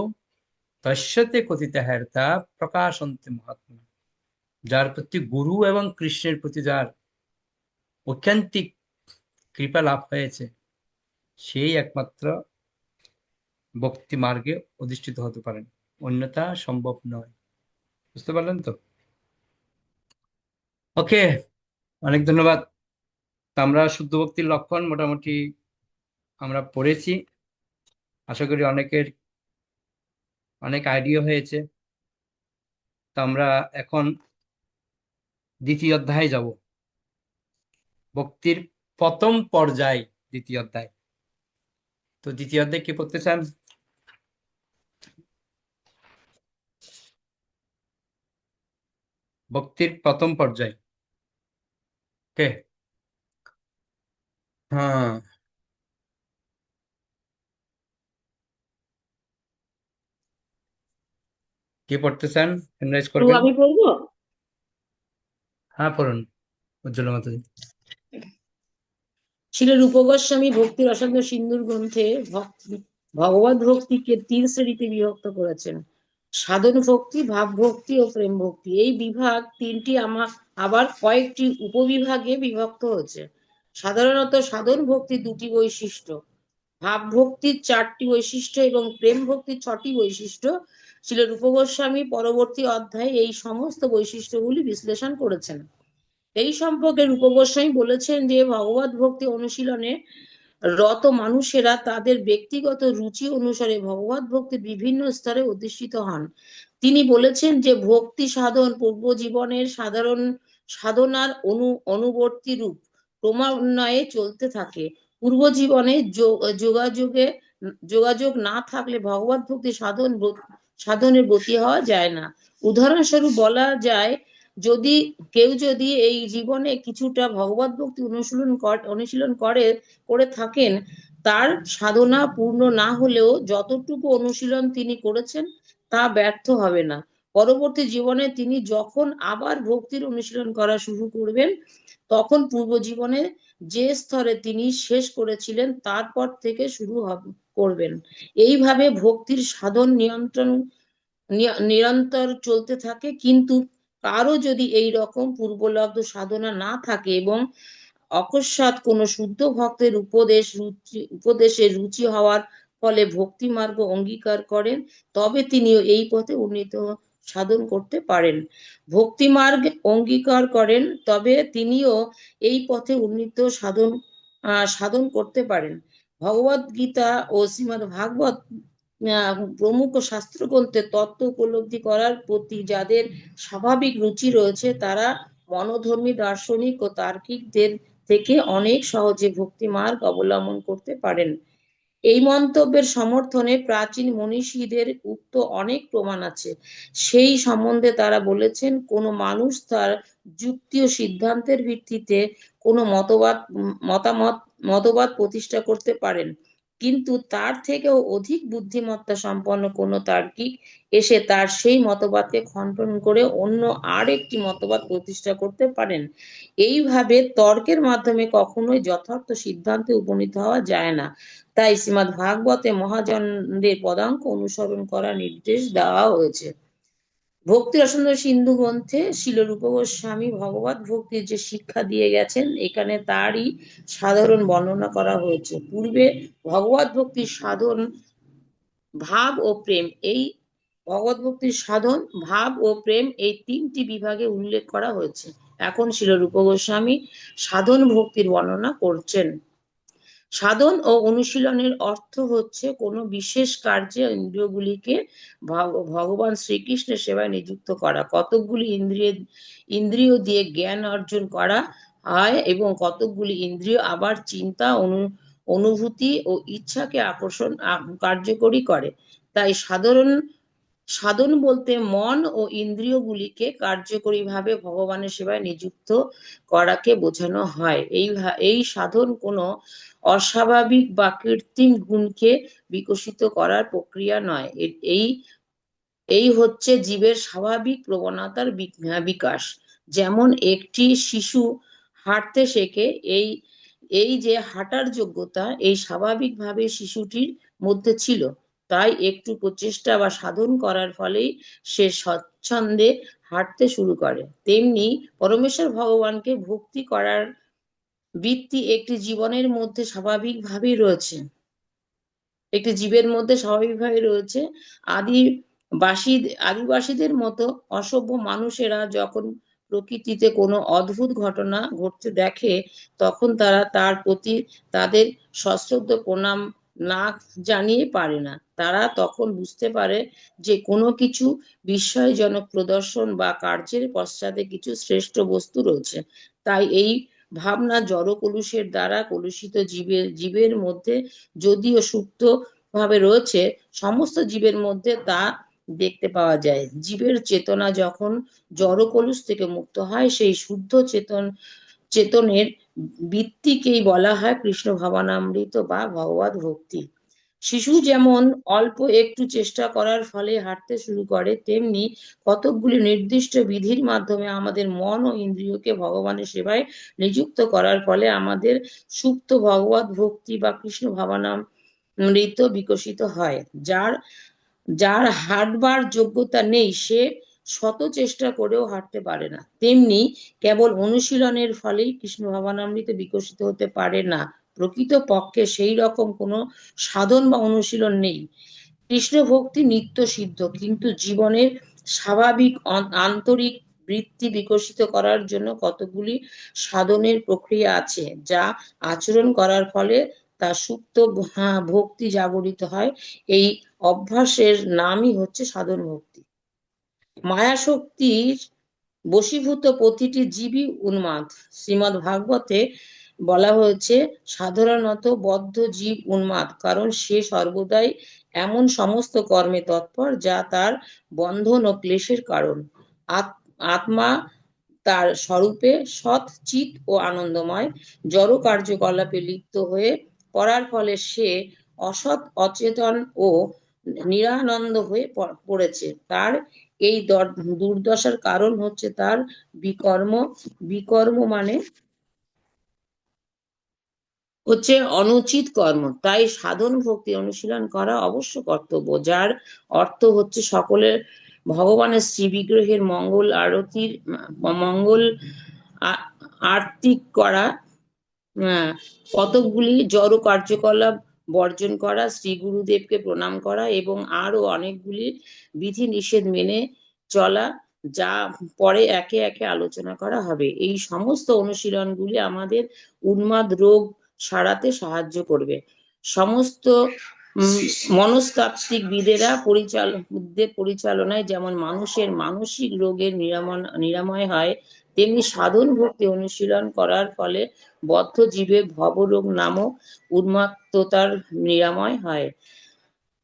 তস্যতে কথিত হেরতা প্রকাশন্তে মহাত্মা। যার প্রতি গুরু এবং কৃষ্ণের প্রতি যার ঐকান্তিক কৃপা লাভ হয়েছে, সেই একমাত্র ভক্তি মার্গে অধিষ্ঠিত হতে পারেন, অন্যথা সম্ভব নয়। বুঝতে পারলেন তো? ওকে, অনেক ধন্যবাদ। তা আমরা শুদ্ধ ভক্তির লক্ষণ মোটামুটি আমরা পড়েছি, আশা করি অনেকের অনেক আইডিয়া হয়েছে। তা আমরা এখন দ্বিতীয় অধ্যায়ে যাব, ভক্তির প্রথম পর্যায়, দ্বিতীয় অধ্যায়। তো দ্বিতীয় অধ্যায় কি পড়তে চান? ভক্তির প্রথম পর্যায়। ওকে, হ্যাঁ, কি পড়তে চান? মেমোরাইজ প্রভু করবেন। আমি পড়বো। হ্যাঁ, পড়ুন উজ্জ্বল মাতাজি। শিল রূপ গোস্বামী ভক্তি রসায়ন সিন্ধুর গ্রন্থে ভগবত ভক্তিকে 3 শ্রেণীতে বিভক্ত করেছেন: সাধন ভক্তি, ভাব ভক্তি ও প্রেম ভক্তি। এই বিভাগ 3টি আবার কয়েকটি উপবিভাগে বিভক্ত হয়েছে। সাধারণত সাধন ভক্তির 2টি বৈশিষ্ট্য, ভাব ভক্তির 4টি বৈশিষ্ট্য এবং প্রেম ভক্তির 6টি বৈশিষ্ট্য। শিল রূপ গোস্বামী পরবর্তী অধ্যায়ে এই সমস্ত বৈশিষ্ট্যগুলি বিশ্লেষণ করেছেন। এই সম্পর্কে রূপ গোস্বামী বলেছেন যে ভগবত ভক্তি অনুশীলনে রত মানুষেরা তাদের ব্যক্তিগত রুচি অনুসারে ভগবত ভক্তির বিভিন্ন স্তরে অধিষ্ঠিত হন। তিনি বলেছেন যে ভক্তি সাধন পূর্ব জীবনের সাধারণ সাধনার অনুবর্তী রূপ ক্রমান্বয়ে চলতে থাকে। পূর্ব জীবনে যোগাযোগ না থাকলে ভগবত ভক্তি সাধনের ব্রতী হওয়া যায় না। উদাহরণস্বরূপ বলা যায়, যদি যদি এই জীবনে কিছুটা ভগবত ভক্তি অনুশীলন করে থাকেন, তার সাধনা পূর্ণ না হলেও যতটুকু অনুশীলন তিনি করেছেন তা ব্যর্থ হবে না। পরবর্তী জীবনে তিনি যখন আবার ভক্তির অনুশীলন করা শুরু করবেন, তখন পূর্ব জীবনে যে স্তরে তিনি শেষ করেছিলেন তারপর থেকে করবেন। এইভাবে ভক্তির সাধন নিরন্তর চলতে থাকে। কিন্তু কারো যদি এই রকম পূর্বলব্ধ সাধনা না থাকে এবং অকস্মাৎ কোনো শুদ্ধ ভক্তের উপদেশে রুচি হওয়ার ফলে ভক্তি মার্গ অঙ্গীকার করেন, তবে তিনিও এই পথে উন্নীত সাধন করতে পারেন। ভক্তি মার্গ অঙ্গীকার করেন, তবে তিনিও এই পথে উন্নীত সাধন করতে পারেন। ভগবদ গীতা ও শ্রীমদ্ ভাগবত প্রমুখ শাস্ত্রগ্রন্থে তত্ত্ব উপলব্ধি করার প্রতি যাদের স্বাভাবিক রুচি রয়েছে, তারা মনোধর্মী দার্শনিক ও তার্কিকদের থেকে অনেক সহজে ভক্তি মার্গ অবলম্বন করতে পারেন। এই মন্তব্যের সমর্থনে প্রাচীন মনীষীদের উক্ত অনেক প্রমাণ আছে। সেই সম্বন্ধে তারা বলেছেন, কোনো মানুষ তার যুক্তি ও সিদ্ধান্তের ভিত্তিতে কোনো মতবাদ প্রতিষ্ঠা করতে পারেন, কিন্তু তার থেকেও অধিক বুদ্ধিমত্তা সম্পন্ন কোনো তার্কিক এসে তার সেই মতবাদকে খণ্ডন করে অন্য আর একটি মতবাদ প্রতিষ্ঠা করতে পারেন। এইভাবে তর্কের মাধ্যমে কখনোই যথার্থ সিদ্ধান্তে উপনীত হওয়া যায় না। তাই শ্রীমদ্ ভাগবতে মহাজনদের পদাঙ্ক অনুসরণ করার নির্দেশ দেওয়া হয়েছে। ভক্তি রসায়ন সিন্ধু গ্রন্থে শিল রূপ গোস্বামী ভগবত ভক্তির যে শিক্ষা দিয়ে গেছেন, এখানে তারই সাধারণ বর্ণনা করা হয়েছে। পূর্বে ভগবত ভক্তির সাধন ভাব ও প্রেম এই ভগবত ভক্তির সাধন ভাব ও প্রেম এই তিনটি বিভাগে উল্লেখ করা হয়েছে। এখন শিল রূপ গোস্বামী সাধন ভক্তির বর্ণনা করছেন। সাধন ও অনুশীলনের অর্থ হচ্ছে কোনো বিশেষ কার্যে ইন্দ্রিয়গুলিকে ভগবান শ্রীকৃষ্ণের সেবায় নিযুক্ত করা। কতকগুলি ইন্দ্রিয় দিয়ে জ্ঞান অর্জন করা হয় এবং কতকগুলি ইন্দ্রিয় আবার চিন্তা, অনুভূতি ও ইচ্ছাকে কার্যকরী করে। তাই সাধন বলতে মন ও ইন্দ্রিয়গুলিকে কার্যকরীভাবে ভগবানের সেবায় নিযুক্ত করাকে বোঝানো হয়। এই সাধন কোনো অস্বাভাবিক বা কৃত্রিম গুণকে বিকশিত করার প্রক্রিয়া নয়। এই হচ্ছে জীবের স্বাভাবিক প্রবণতার বিকাশ। যেমন একটি শিশু হাঁটতে শেখে, এই যে হাঁটার যোগ্যতা এই স্বাভাবিকভাবে শিশুটির মধ্যে ছিল, তাই একটু প্রচেষ্টা বা সাধন করার ফলেই সে স্বচ্ছন্দে হাঁটতে শুরু করে। তেমনি পরমেশ্বর ভগবানকে ভক্তি করার বৃত্তি একটি জীবের মধ্যে স্বাভাবিকভাবেই রয়েছে। আদিবাসীদের মতো অসভ্য মানুষেরা যখন প্রকৃতিতে কোনো অদ্ভুত ঘটনা ঘটতে দেখে, তখন তারা তার প্রতি তাদের সশ্রদ্ধ প্রণাম না জানিয়ে পারে না। তারা তখন বুঝতে পারে যে কোনো কিছু বিস্ময়জনক প্রদর্শন বা কার্যের পশ্চাতে কিছু শ্রেষ্ঠ বস্তু রয়েছে। তাই এই ভাবনা জড় কলুষের দ্বারা কলুষিত জীবের মধ্যে যদিও সুপ্ত ভাবে রয়েছে, সমস্ত জীবের মধ্যে তা দেখতে পাওয়া যায়। জীবের চেতনা যখন জড় কলুষ থেকে মুক্ত হয়, সেই শুদ্ধ চেতনের বৃত্তিকেই বলা হয় কৃষ্ণ ভাবনামৃত বা ভগবত ভক্তি। শিশু যেমন অল্প একটু চেষ্টা করার ফলে হাঁটতে শুরু করে, তেমনি কতকগুলি নির্দিষ্ট বিধির মাধ্যমে আমাদের মন ও ইন্দ্রিয়কে ভগবানের সেবায় নিযুক্ত করার ফলে আমাদের সুপ্ত ভগবত ভক্তি বা কৃষ্ণ ভাবনামৃত বিকশিত হয়। যার হাঁটবার যোগ্যতা নেই, সে শত চেষ্টা করেও হাঁটতে পারে না। তেমনি কেবল অনুশীলনের ফলেই কৃষ্ণ ভাবনামৃত বিকশিত হতে পারে না। প্রকৃত পক্ষে সেই রকম কোনো সাধন বা অনুশীলন নেই। কৃষ্ণ ভক্তি নিত্য সিদ্ধ, কিন্তু জীবনের স্বাভাবিক আন্তরিক বৃত্তি বিকশিত করার জন্য কতগুলি সাধনের প্রক্রিয়া আছে, যা আচরণ করার ফলে তা সুপ্ত ভক্তি জাগরিত হয়। এই অভ্যাসের নামই হচ্ছে সাধন ভক্তি। মায়া শক্তির বশীভূত প্রতিটি জীবই উন্মাদ। শ্রীমদ্ ভাগবতে বলা হয়েছে, সাধারণত বদ্ধ জীব উন্মাদ, কারণ সে সর্বদাই এমন সমস্ত কর্মে তৎপর যা তার বন্ধন ও ক্লেশের কারণ। আত্মা তার স্বরূপে সৎ চিত ও আনন্দময়। জড় কার্যকলাপে লিপ্ত হয়ে পড়ার ফলে সে অসৎ অচেতন ও নিরানন্দ হয়ে পড়েছে। তার এই দুর্দশার কারণ হচ্ছে তার বিকর্ম। বিকর্ম মানে হচ্ছে অনুচিত কর্ম। তাই সাধন ভক্তি অনুশীলন করা অবশ্য কর্তব্য, যার অর্থ হচ্ছে সকলের ভগবানের শ্রী বিগ্রহের মঙ্গল আরতির মঙ্গল আরতি করা, কতকগুলি জড় কার্যকলাপ বর্জন করা, শ্রী গুরুদেবকে প্রণাম করা এবং আরো অনেকগুলি বিধি নিষেধ মেনে চলা, যা পরে একে একে আলোচনা করা হবে। এই সমস্ত অনুশীলনগুলি আমাদের উন্মাদ রোগ সারাতে সাহায্য করবে। সমস্ত মনস্তাত্ত্বিক বিদেরা পরিচালনায় যেমন মানুষের মানসিক রোগের নিরাময় হয়, তেমনি সাধন ভক্তি অনুশীলন করার ফলে বদ্ধ জীবের ভবরোগ নামক উন্মাত্ততার নিরাময় হয়।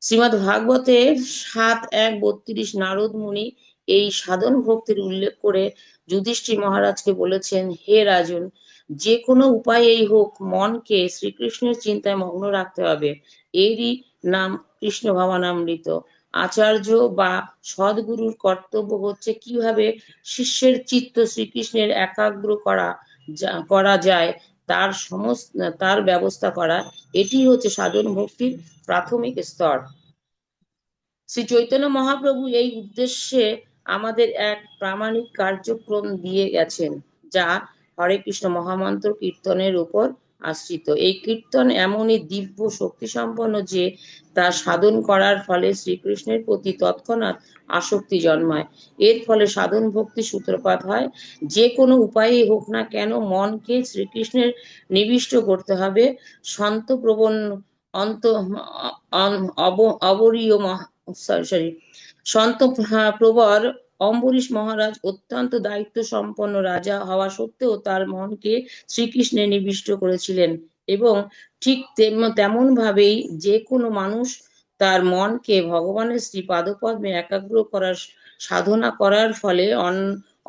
শ্রীমদ্ ভাগবতে 7:1-32 নারদ মুনি এই সাধন ভক্তির উল্লেখ করে যুধিষ্ঠির মহারাজকে বলেছেন, হে রাজন, যে কোনো উপায়েই হোক মনকে শ্রীকৃষ্ণের চিন্তায় মগ্ন রাখতে হবে। এরই নাম কৃষ্ণ ভাবনামৃত। আচার্য বা সদ্গুরুর কর্তব্য হচ্ছে কিভাবে শিষ্যের চিত্ত শ্রীকৃষ্ণের একাগ্র করা যায় তার ব্যবস্থা করা। এটি হচ্ছে সাধন ভক্তির প্রাথমিক স্তর। শ্রী চৈতন্য মহাপ্রভু এই উদ্দেশ্যে আমাদের এক প্রামাণিক কার্যক্রম দিয়ে গেছেন, যা হরে কৃষ্ণ মহামন্ত্র কীর্তনের উপর আশ্রিত। এই কীর্তন এমনই দিব্য শক্তি সম্পন্ন যে তা সাধন করার ফলে শ্রীকৃষ্ণের প্রতি তৎক্ষণাৎ আসক্তি জন্মায়। এর ফলে সাধন ভক্তি সূত্রপাত হয়। যে কোনো উপায়েই হোক না কেন মনকে শ্রীকৃষ্ণের নিবিষ্ট করতে হবে। সন্ত প্রবণ অবরীয় সন্ত প্রবর অম্বরীশ মহারাজ অত্যন্ত দায়িত্ব সম্পন্ন রাজা হওয়া সত্ত্বেও তার মনকে শ্রীকৃষ্ণে নিবিষ্ট করেছিলেন, এবং ঠিক তেমন ভাবেই যে কোনো মানুষ তার মনকে ভগবানের শ্রী পাদপদ্মে একাগ্র করার সাধনা করার ফলে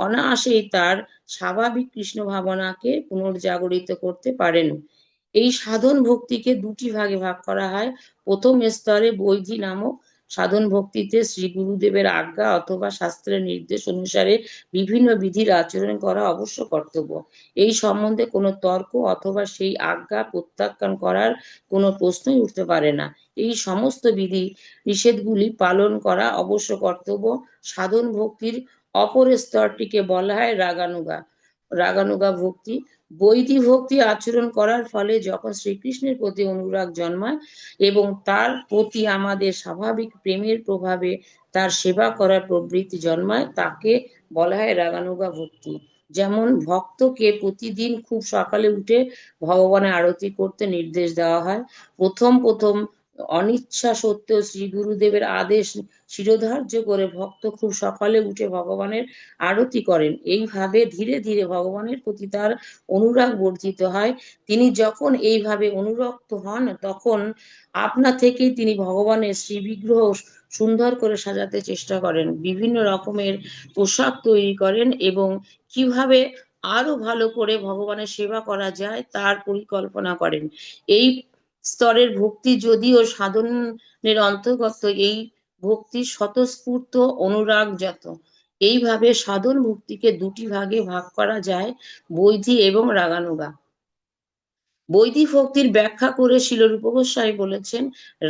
অনায়াসেই তার স্বাভাবিক কৃষ্ণ ভাবনাকে পুনর্জাগরিত করতে পারেন। এই সাধন ভক্তিকে দুটি ভাগে ভাগ করা হয়। প্রথম স্তরে বৈধি নামক সাধন ভক্তিতে শ্রী গুরুদেবের আজ্ঞা অথবা শাস্ত্রের নির্দেশ অনুসারে বিভিন্ন বিধির আচরণ করা অবশ্য কর্তব্য। এই সম্বন্ধে কোনো তর্ক অথবা সেই আজ্ঞা প্রত্যাখ্যান করার কোনো প্রশ্নই উঠতে পারে না। এই সমস্ত বিধি নিষেধগুলি পালন করা অবশ্য কর্তব্য। সাধন ভক্তির অপর স্তরটিকে বলা হয় রাগানুগা ভক্তি। বৈধি ভক্তি আচরণ করার ফলে যখন শ্রীকৃষ্ণের প্রতি অনুরাগ জন্মায় এবং তার প্রতি আমাদের স্বাভাবিক প্রেমের প্রভাবে তার সেবা করার প্রবৃত্তি জন্মায়, তাকে বলা হয় রাগানুগা ভক্তি। যেমন ভক্তকে প্রতিদিন খুব সকালে উঠে ভগবানের আরতি করতে নির্দেশ দেওয়া হয়। প্রথম অনিচ্ছা সত্ত্বেও শ্রী গুরুদেবের আদেশ শিরোধার্য করে ভক্ত খুব সকালে উঠে ভগবানের আরতি করেন। এইভাবে ধীরে ধীরে ভগবানের প্রতি তার অনুরাগ বর্ধিত হয়। তিনি যখন এইভাবে অনুরক্ত হন, তখন আপনা থেকেই তিনি ভগবানের শ্রী বিগ্রহ সুন্দর করে সাজাতে চেষ্টা করেন, বিভিন্ন রকমের পোশাক তৈরি করেন এবং কিভাবে আরো ভালো করে ভগবানের সেবা করা যায় তার পরিকল্পনা করেন। এই স্তরের ভক্তি যদিও সাধনের অন্তর্গত, এই ভক্তি স্বতঃস্ফূর্ত অনুরাগজাত। এইভাবে সাধন ভক্তিকে দুটি ভাগে ভাগ করা যায়, বৈধি এবং রাগানুগা। বৈদিক ভক্তির ব্যাখ্যা করে শিলরূপ গোস্বামী বলেছেন,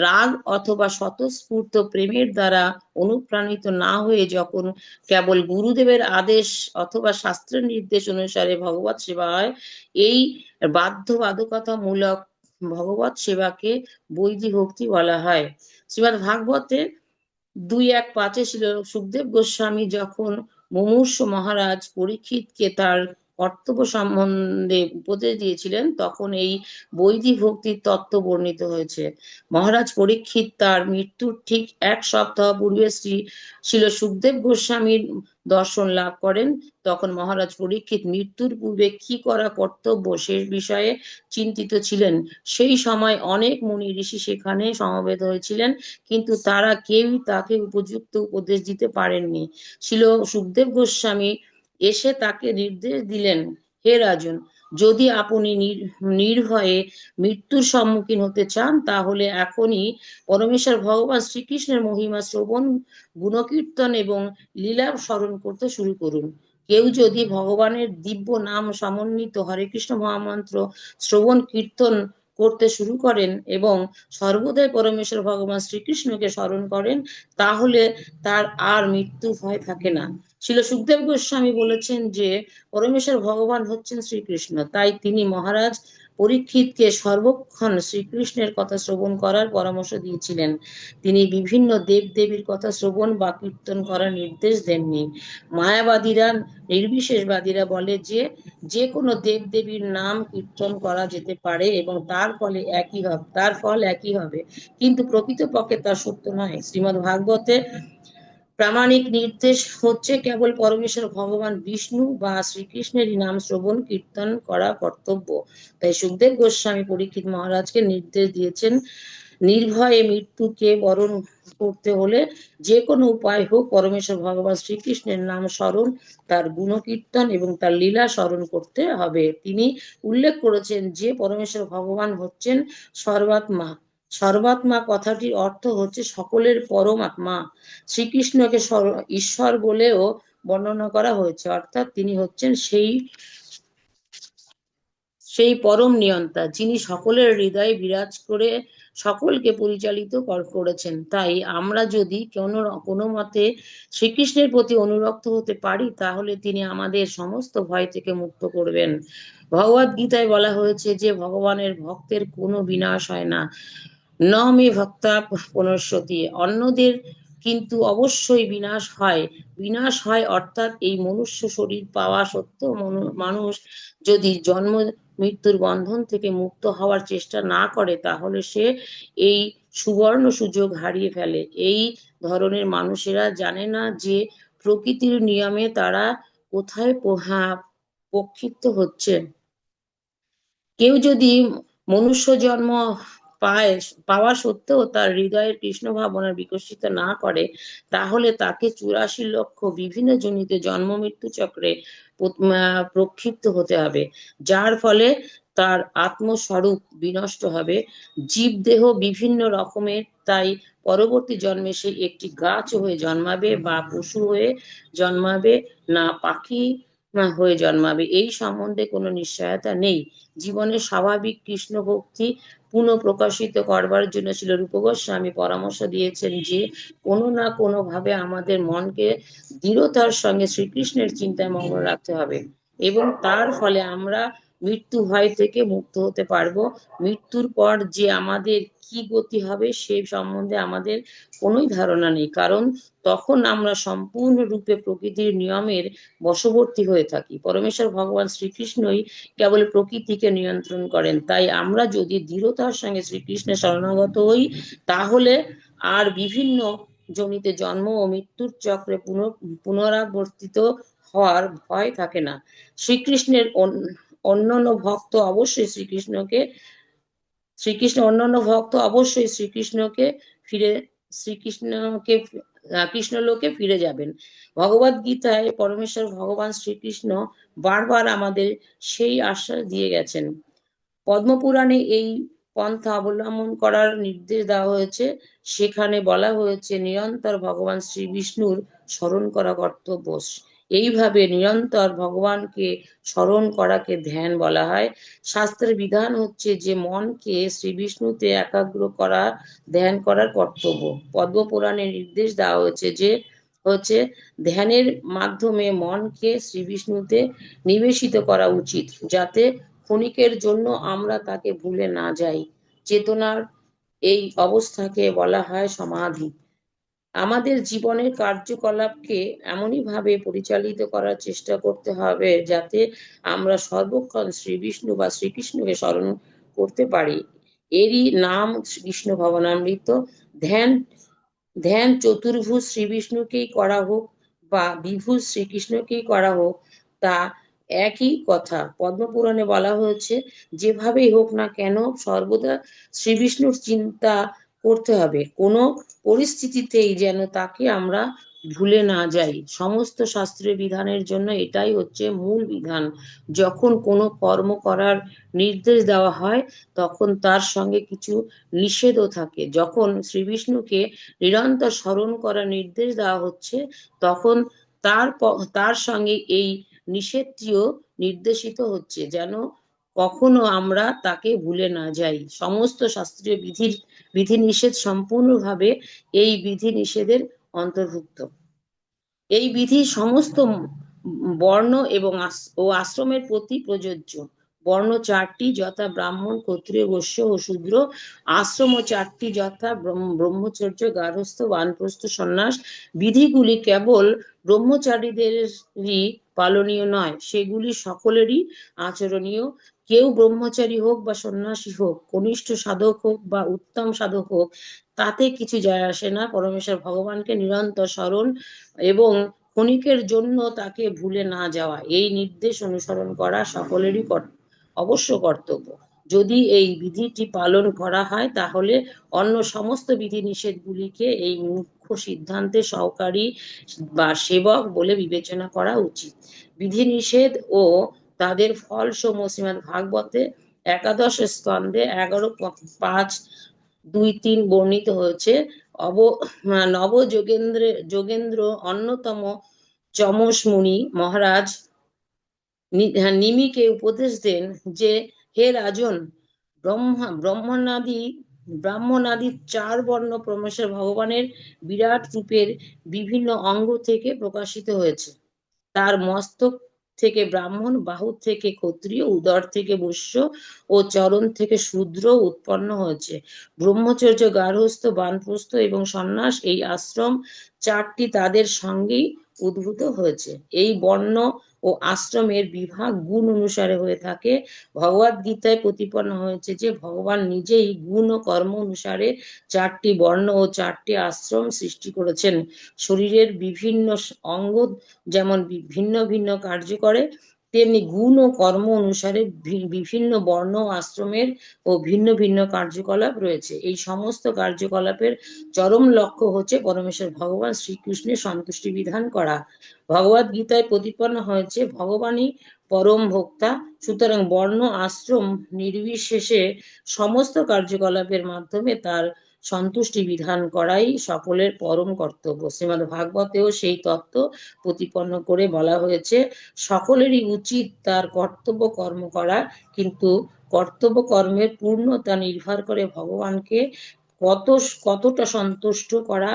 রাগ অথবা স্বতঃস্ফূর্ত প্রেমের দ্বারা অনুপ্রাণিত না হয়ে যখন কেবল গুরুদেবের আদেশ অথবা শাস্ত্রের নির্দেশ অনুসারে ভগবত সেবা হয়, এই বাধ্যবাধকতামূলক ভগবত সেবাকে বৈদিক ভক্তি বলা হয়। শ্রীমদ্ ভাগবতে 2:1-5 ছিল, সুখদেব গোস্বামী যখন মুমূর্ষু মহারাজ পরীক্ষিতকে তার কর্তব্য সম্বন্ধে উপদেশ দিয়েছিলেন, তখন এই বৈদিক ভক্তির তত্ত্ব বর্ণিত হয়েছে। মহারাজ পরীক্ষিত তার মৃত্যুর ঠিক 1 সপ্তাহ পূর্বে ছিল সুখদেব গোস্বামীর দর্শন লাভ করেন। তখন মহারাজ পরীক্ষিত মৃত্যুর পূর্বে কি করা কর্তব্য সে বিষয়ে চিন্তিত ছিলেন। সেই সময় অনেক মুনি ঋষি সেখানে সমবেত হয়েছিলেন, কিন্তু তারা কেউই তাকে উপযুক্ত উপদেশ দিতে পারেননি। ছিল সুখদেব গোস্বামী এসে তাকে নির্দেশ দিলেন, হে রাজন, যদি আপনি নির্ভয়ে মৃত্যুর সম্মুখীন হতে চান তাহলে এখনই পরমেশ্বর ভগবান শ্রীকৃষ্ণের মহিমা শ্রবণ, গুণকীর্তন এবং লীলা স্মরণ করতে শুরু করুন। কেউ যদি ভগবানের দিব্য নাম সমন্বিত হরে কৃষ্ণ মহামন্ত্র শ্রবণ কীর্তন করতে শুরু করেন এবং সর্বদাই পরমেশ্বর ভগবান শ্রীকৃষ্ণকে স্মরণ করেন, তাহলে তার আর মৃত্যু ভয় থাকে না। শিল সুখদেব গোস্বামী বলেছেন যে পরমেশ্বর ভগবান হচ্ছেন শ্রীকৃষ্ণ, তাই তিনি মহারাজ পরীক্ষিতকে সর্বক্ষণ শ্রীকৃষ্ণের কথা শ্রবণ করার পরামর্শ দিয়েছিলেন। তিনি বিভিন্ন দেব দেবীর কথা শ্রবণ বা কীর্তন করার নির্দেশ দেননি। মায়াবাদীরা, নির্বিশেষবাদীরা বলে যে যে কোনো দেব দেবীর নাম কীর্তন করা যেতে পারে এবং তার ফল একই হবে, কিন্তু প্রকৃতপক্ষে তা সত্য নয়। শ্রীমদ্ ভাগবতে প্রামাণিক নির্দেশ হচ্ছে কেবল পরমেশ্বর ভগবান বিষ্ণু বা শ্রীকৃষ্ণেরই নাম শ্রবণ কীর্তন করা কর্তব্য। তাই সুখদেব গোস্বামী পরীক্ষিত মহারাজকে নির্দেশ দিয়েছেন, নির্ভয়ে মৃত্যুকে বরণ করতে হলে যে কোনো উপায় হোক পরমেশ্বর ভগবান শ্রীকৃষ্ণের নাম স্মরণ, তার গুণকীর্তন এবং তার লীলা স্মরণ করতে হবে। তিনি উল্লেখ করেছেন যে পরমেশ্বর ভগবান হচ্ছেন সর্বাত্মা। সর্বাত্মা কথাটির অর্থ হচ্ছে সকলের পরমাত্মা। শ্রীকৃষ্ণকে ঈশ্বর বলেও বর্ণনা করা হয়েছে, অর্থাৎ তিনি হচ্ছেন সেই পরম নিয়ন্তা, যিনি সকলের হৃদয়ে বিরাজ করে সকলকে পরিচালিত করেছেন। তাই আমরা যদি কোনো মতে শ্রীকৃষ্ণের প্রতি অনুরক্ত হতে পারি তাহলে তিনি আমাদের সমস্ত ভয় থেকে মুক্ত করবেন। ভগবদ গীতায় বলা হয়েছে যে ভগবানের ভক্তের কোনো বিনাশ হয় না, ন মে ভক্তা পুনশ্যতি। অন্যদের কিন্তু অবশ্যই বিনাশ হয় অর্থাৎ এই মনুষ্য শরীর পাওয়া সত্ত্বেও মানুষ যদি জন্ম মৃত্যুর বন্ধন থেকে মুক্ত হওয়ার চেষ্টা না করে তাহলে সে এই সুবর্ণ সুযোগ হারিয়ে ফেলে। এই ধরনের মানুষেরা জানে না যে প্রকৃতির নিয়মে তারা কোথায় প্রক্ষিপ্ত হচ্ছে। কেউ যদি মনুষ্য জন্ম পাওয়া সত্ত্বেও তার হৃদয়ের কৃষ্ণ ভাবনা বিকশিত না করে তাহলে তাকে 84 লক্ষ বিভিন্ন জনিতে জন্ম মৃত্যু চক্রে প্রক্ষিপ্ত হতে হবে, যার ফলে তার আত্মস্বরূপ বিনষ্ট হবে। জীবদেহ বিভিন্ন রকমের, তাই পরবর্তী জন্মে সে একটি গাছ হয়ে জন্মাবে বা পশু হয়ে জন্মাবে, না পাখি হয়ে জন্মাবে, এই সম্বন্ধে কোনো নিশ্চয়তা নেই। জীবনের স্বাভাবিক কৃষ্ণ ভক্তি পুনঃপ্রকাশিত করবার জন্য শ্রীল রূপ গোস্বামী পরামর্শ দিয়েছেন যে কোনো না কোনো ভাবে আমাদের মনকে দৃঢ়তার সঙ্গে শ্রীকৃষ্ণের চিন্তায় মগ্ন রাখতে হবে এবং তার ফলে আমরা মৃত্যু ভয় থেকে মুক্ত হতে পারবো। মৃত্যুর পর যে আমাদের কি গতি হবে সে সম্বন্ধে আমাদের কোনো ধারণা নেই, কারণ তখন আমরা সম্পূর্ণরূপে প্রকৃতির নিয়মের বশবর্তী হয়ে থাকি। পরমেশ্বর ভগবান শ্রীকৃষ্ণই কেবল প্রকৃতিকে নিয়ন্ত্রণ করেন। তাই আমরা যদি দৃঢ়তার সঙ্গে শ্রীকৃষ্ণের শরণাগত হই তাহলে আর বিভিন্ন জনিতে জন্ম ও মৃত্যুর চক্রে পুনরাবর্তিত হওয়ার ভয় থাকে না। শ্রীকৃষ্ণের অন্যান্য ভক্ত অবশ্যই শ্রীকৃষ্ণকে কৃষ্ণলোকে ফিরে যাবেন। ভগবদ গীতায় পরমেশ্বর ভগবান শ্রীকৃষ্ণ বারবার আমাদের সেই আশ্বাস দিয়ে গেছেন। পদ্মপুরাণে এই পন্থা অবলম্বন করার নির্দেশ দেওয়া হয়েছে। সেখানে বলা হয়েছে নিরন্তর ভগবান শ্রী বিষ্ণুর স্মরণ করা কর্তব্য। এইভাবে নিরন্তর ভগবানকে স্মরণ করাকে ধ্যান বলা হয়। শাস্ত্রের বিধান হচ্ছে যে মনকে শ্রী বিষ্ণুতে একাগ্র করা ধ্যান করার কর্তব্য। পদ্মপুরাণে নির্দেশ দেওয়া হয়েছে যে ধ্যানের মাধ্যমে মনকে শ্রী বিষ্ণুতে নিবেশিত করা উচিত, যাতে ক্ষণিকের জন্য আমরা তাকে ভুলে না যাই। চেতনার এই অবস্থাকে বলা হয় সমাধি। আমাদের জীবনের কার্যকলাপকে এমনই ভাবে পরিচালিত করার চেষ্টা করতে হবে যাতে আমরা সর্বক্ষণ শ্রী বিষ্ণু বা শ্রীকৃষ্ণকে স্মরণ করতে পারি। এরই নাম কৃষ্ণ ভবনামৃত। ধ্যান চতুর্ভুজ শ্রী বিষ্ণুকেই করা হোক বা দ্বিভুজ শ্রীকৃষ্ণকেই করা হোক, তা একই কথা। পদ্মপুরাণে বলা হয়েছে যেভাবেই হোক না কেন সর্বদা শ্রী বিষ্ণুর চিন্তা করতে হবে, কোনো পরিস্থিতিতেই যেন তাকে আমরা ভুলে না যাই। সমস্ত শাস্ত্রীয় বিধানের জন্য এটাই হচ্ছে মূল বিধান। যখন কোনো কর্ম করার নির্দেশ দেওয়া হয় তখন তার সঙ্গে কিছু নিষেধও থাকে। যখন শ্রী বিষ্ণুকে নিরন্তর স্মরণ করার নির্দেশ দেওয়া হচ্ছে তখন তার সঙ্গে এই নিষেধটিও নির্দেশিত হচ্ছে, যেন কখনো আমরা তাকে ভুলে না যাই। সমস্ত শাস্ত্রীয় বিধিনিষেধ সম্পূর্ণভাবে এই বিধিনিষেধের অন্তর্ভুক্ত। এই বিধি সমস্ত বর্ণ এবং আশ্রমের প্রতি প্রযোজ্য। বর্ণ চারটি, যথা ব্রাহ্মণ, ক্ষত্রিয়, বৈশ্য ও শূদ্র। আশ্রম ও চারটি, যথা ব্রহ্মচর্য, গার্হস্থ্য, বানপ্রস্থ, সন্ন্যাস। বিধিগুলি কেবল ব্রহ্মচারীদেরই পালনীয় নয়, সেগুলি সকলেরই আচরণীয়। কেউ ব্রহ্মচারী হোক বা সন্ন্যাসী হোক, কনিষ্ঠ সাধক হোক বা উত্তম সাধক হোক, তাতে কিছু যায় আসে না। পরমেশ্বর ভগবানকে নিরন্তর স্মরণ এবং ক্ষণিকের জন্য তাকে ভুলে না যাওয়া, এই নির্দেশ অনুসরণ করা সকলেরই অবশ্য কর্তব্য। যদি এই বিধিটি পালন করা হয় তাহলে অন্য সমস্ত বিধিনিষেধগুলিকে এই মুখ্য সিদ্ধান্তের সহকারী বা সেবক বলে বিবেচনা করা উচিত। বিধিনিষেধ ও তাদের ফলসমূহ শ্রীমদ্ ভাগবতে 11 স্কন্ধে 11:5-2-3 বর্ণিত হয়েছে। নব যোগেন্দ্র অন্যতম চমস মুনি মহারাজ নিমিকে উপদেশ দেন যে, হে রাজন, ব্রাহ্মণাদি 4 বর্ণ পরমেশ্বর ভগবানের বিরাট রূপের বিভিন্ন অঙ্গ থেকে প্রকাশিত হয়েছে। তার মস্তক থেকে ব্রাহ্মণ, বাহু থেকে ক্ষত্রিয়, উদর থেকে বৈশ্য ও চরণ থেকে শূদ্র উৎপন্ন হয়েছে। ব্রহ্মচর্য, গার্হস্থ্য, বানপ্রস্থ এবং সন্ন্যাস, এই আশ্রম 4টি তাদের সঙ্গেই উদ্ভূত হয়েছে। এই বর্ণ ও আশ্রমের বিভাগ গুণ অনুসারে হয়ে থাকে। ভগবদ গীতায় প্রতিপন্ন হয়েছে যে ভগবান নিজেই গুণ ও কর্ম অনুসারে 4টি বর্ণ ও 4টি আশ্রম সৃষ্টি করেছেন। শরীরের বিভিন্ন অঙ্গ যেমন ভিন্ন ভিন্ন কার্য করে, তেমনি গুণ ও কর্ম অনুসারে বিভিন্ন বর্ণ আশ্রমের ও ভিন্ন ভিন্ন কার্যকলাপ রয়েছে। এই সমস্ত কার্যকলাপের চরম লক্ষ্য হচ্ছে পরমেশ্বর ভগবান শ্রীকৃষ্ণের সন্তুষ্টি বিধান করা। ভগবদ গীতায় প্রতিপন্ন হয়েছে ভগবানই পরম ভোক্তা। সুতরাং বর্ণ আশ্রম নির্বিশেষে সমস্ত কার্যকলাপের মাধ্যমে তার সন্তুষ্টি বিধান করাই সকলের পরম কর্তব্য। শ্রীমদ্ ভাগবতেও সেই তত্ত্ব প্রতিপন্ন করে বলা হয়েছে, সকলেরই উচিত তার কর্তব্য কর্ম করা, কিন্তু কর্তব্য কর্মের পূর্ণতা নির্ভর করে ভগবানকে কতটা সন্তুষ্ট করা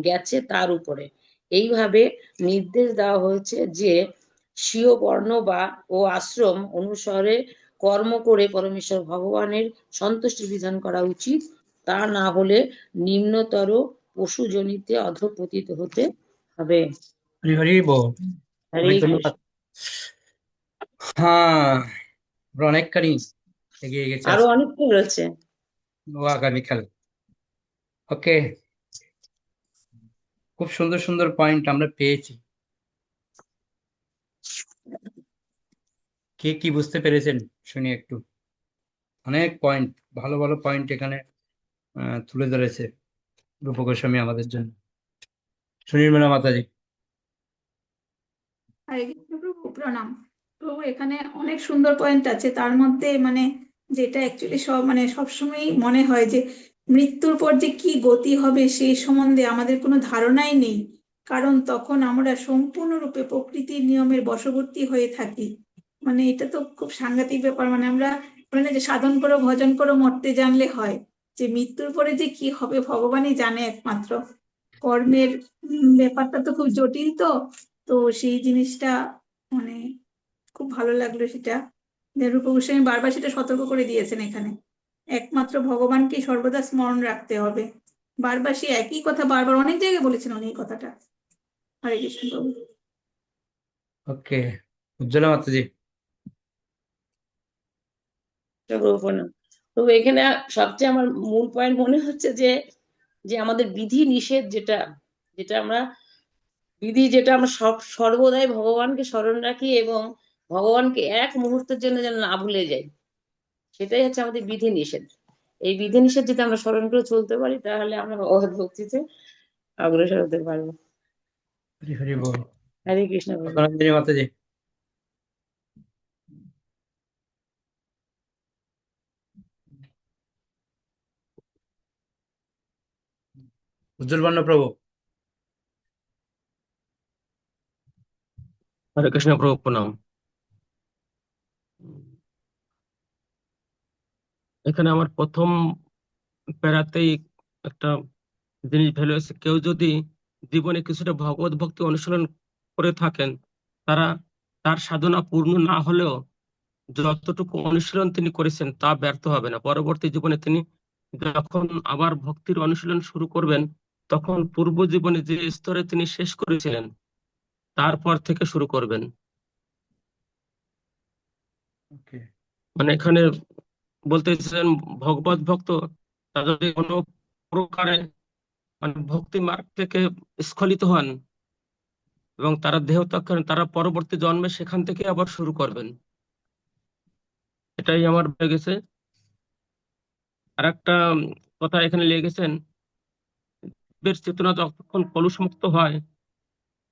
গেছে তার উপরে। এইভাবে নির্দেশ দেওয়া হয়েছে যে স্বীয় বর্ণ ও আশ্রম অনুসারে কর্ম করে পরমেশ্বর ভগবানের সন্তুষ্টি বিধান করা উচিত। তা না হলে নিম্নতর পশুজনিতে অধঃপতিত হতে হবে। হরি হরি বল। হরে অনেক কৃষ্ণ। ধন্যবাদ। হ্যাঁ, আমরা অনেকখানি এগিয়ে গেছি আরো অনেকটা রয়েছে। আগামীকাল। ওকে, খুব সুন্দর সুন্দর পয়েন্ট আমরা পেয়েছি। কে কি বুঝতে পেরেছেন শুনি একটু। অনেক পয়েন্ট, ভালো ভালো পয়েন্ট এখানে তুলে ধরেছে রূপ গোস্বামী আমাদের জন্য। সুনির্মলা মাতাজি। হরে কৃষ্ণ প্রভু, প্রণাম প্রভু। এখানে অনেক সুন্দর পয়েন্ট আছে, তার মধ্যে মানে যেটা অ্যাকচুয়ালি সবসময়ই মনে হয় যে মৃত্যুর পর যে কি গতি হবে সেই সম্বন্ধে আমাদের কোনো ধারণাই নেই, কারণ তখন আমরা সম্পূর্ণরূপে প্রকৃতির নিয়মের বশবর্তী হয়ে থাকি। মানে এটা তো খুব সাংঘাতিক ব্যাপার। মানে আমরা বলে না যে সাধন করো ভজন করো মরতে জানলে হয়, যে মৃত্যুর পরে যে কি হবে ভগবানই জানে একমাত্র। কর্মের ব্যাপারটা তো খুব জটিল। তো সেই জিনিসটা মানে খুব ভালো লাগলো সেটা, যে রূপ গোস্বামী বারবার সেটা সতর্ক করে দিয়েছেন এখানে। একমাত্র ভগবানকে সর্বদা স্মরণ রাখতে হবে। বারবার সেই একই কথা বারবার অনেক জায়গায় বলেছেন উনি এই কথাটা। হরে কৃষ্ণ প্রভু। ওকে, উজ্জ্বলা মাতাজি। তো এখানে সবচেয়ে আমার মূল পয়েন্ট মনে হচ্ছে যে যে আমাদের বিধি নিষেধ যেটা আমরা সর্বদাই ভগবানকে স্মরণ রাখি এবং ভগবানকে এক মুহূর্তের জন্য যেন না ভুলে যাই, সেটাই হচ্ছে আমাদের বিধি নিষেধ। এই বিধি নিষেধ যদি আমরা স্মরণ করে চলতে পারি তাহলে আমরা ভগবত ভক্তিতে অগ্রসর হতে পারবো। হরি হরি বল। হরে কৃষ্ণ প্রভু। সনাতনী মাতাজি। উজ্জ্বল বর্ণ প্রভু। হরে কৃষ্ণ প্রভু প্রণাম। এখানে আমার প্রথম প্যারাতেই একটা জিনিস ভ্যালু আছে, কেউ যদি জীবনে কিছুটা ভগবত ভক্তি অনুশীলন করে থাকেন, তারা তার সাধনা পূর্ণ না হলেও যতটুকু অনুশীলন তিনি করেছেন তা ব্যর্থ হবে না। পরবর্তী জীবনে তিনি যখন আবার ভক্তির অনুশীলন শুরু করবেন, তখন পূর্ব জীবনে যে স্তরে তিনি শেষ করেছিলেন তারপর থেকে শুরু করবেন। ওকে, মানে এখানে বলতে চাইছেন ভগবত ভক্ত তারা যদি কোনো প্রকারে মানে ভক্তি মার্গ থেকে স্খলিত হন এবং তারা দেহ ত্যাগ করেন, তারা পরবর্তী জন্মে সেখান থেকে আবার শুরু করবেন। এটাই আমার লেগেছে। আর একটা কথা এখানে লেগেছেন, জীবের চেতনা যতক্ষণ কলুষমুক্ত হয়,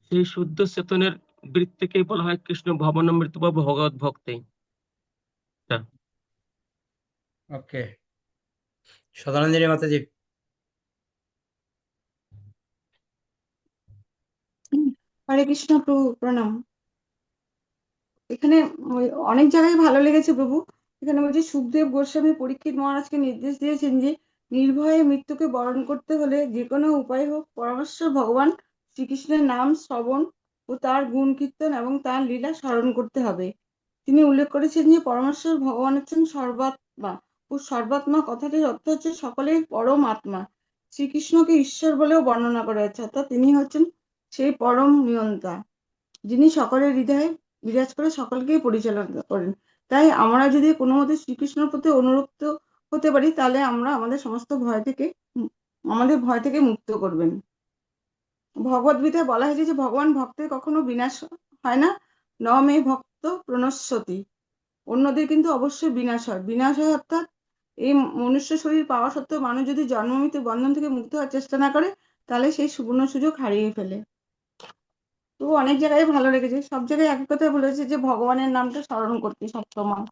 সেই শুদ্ধ চেতনের বৃত্তিকেই বলা হয় কৃষ্ণ ভবনামৃত বা ভগবত ভক্তি। এটা। ওকে, সদানন্দিনী মাতাজি। হরে কৃষ্ণ প্রভু প্রণাম। এখানে অনেক জায়গায় ভালো লেগেছে প্রভু। এখানে বলছে সুখদেব গোস্বামী পরীক্ষিত মহারাজকে নির্দেশ দিয়েছেন যে নির্ভয়ে মৃত্যুকে বরণ করতে হলে যে কোনো উপায় হোক পরমেশ ভগবান শ্রীকৃষ্ণের নাম শ্রবণ ও তার গুণ কীর্তন এবং তার লীলা স্মরণ করতে হবে। তিনি উল্লেখ করেছেন যে পরমেশ্বর ভগবান হচ্ছেন সর্বাত্মা ও সর্বাত্মা কথাটির অর্থ হচ্ছে সকলের পরম আত্মা। শ্রীকৃষ্ণকে ঈশ্বর বলেও বর্ণনা করা হয়েছে, অর্থাৎ তিনি হচ্ছেন সেই পরম নিয়ন্তা যিনি সকলের হৃদয়ে বিরাজ করে সকলকেই পরিচালনা করেন। তাই আমরা যদি কোনো মতে শ্রীকৃষ্ণের প্রতি অনুরক্ত হতে পারি, তাহলে আমরা আমাদের সমস্ত ভয় থেকে আমাদের ভয় থেকে মুক্ত করবেন। ভগবদ গীতায় বলা হয়েছে যে ভগবান ভক্তের কখনো বিনাশ হয় না, ন মে ভক্ত প্রণশ্যতি। অন্যদের কিন্তু অবশ্যই বিনাশ হয়। বিনাশ হয় অর্থাৎ এই মনুষ্য শরীর পাওয়া সত্ত্বেও মানুষ যদি জন্ম মৃত্যু বন্ধন থেকে মুক্ত হওয়ার চেষ্টা না করে, তাহলে সেই সুবর্ণ সুযোগ হারিয়ে ফেলে। তো অনেক জায়গায় ভালো লেগেছে, সব জায়গায় একই কথা বলেছে যে ভগবানের নামটা স্মরণ করতে সবসময়।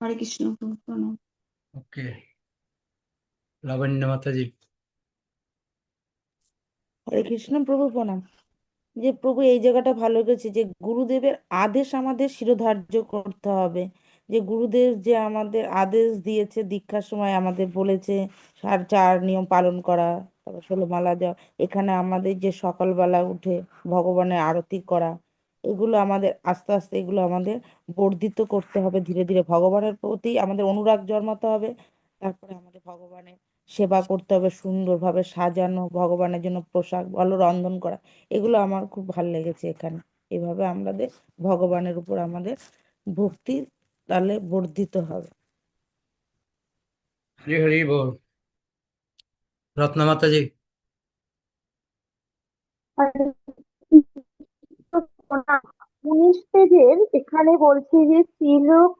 হরে কৃষ্ণ প্রণাম। ওকে, লাবণ্য মাতাজি। হরে কৃষ্ণ প্রভু প্রণাম। যে প্রভু এই জায়গাটা ভালো লেগেছে যে গুরুদেবের আদেশ আমাদের শিরোধার্য করতে হবে। যে গুরুদেব যে আমাদের আদেশ দিয়েছে, দীক্ষার সময় আমাদের বলেছে চার নিয়ম পালন করা, তারপর 16 মালা দেওয়া, এখানে আমাদের যে সকালবেলা উঠে ভগবানের আরতি করা, এগুলো আমাদের আস্তে আস্তে এগুলো আমাদের বর্ধিত করতে হবে। ধীরে ধীরে ভগবানের প্রতি আমাদের অনুরাগ জন্মাতে হবে। তারপরে আমাদের ভগবানের সেবা করতে হবে, সুন্দরভাবে সাজানো, ভগবানের জন্য পোশাক ভালো রন্ধন করা, এগুলো আমার খুব ভালো লেগেছে এখানে। এভাবে আমাদের ভগবানের উপর আমাদের ভক্তি তাহলে বর্ধিত হবে। হরি হরি বল। রত্না মাতাজি। 19 পেজের এখানে বলছে যে শ্রীলোক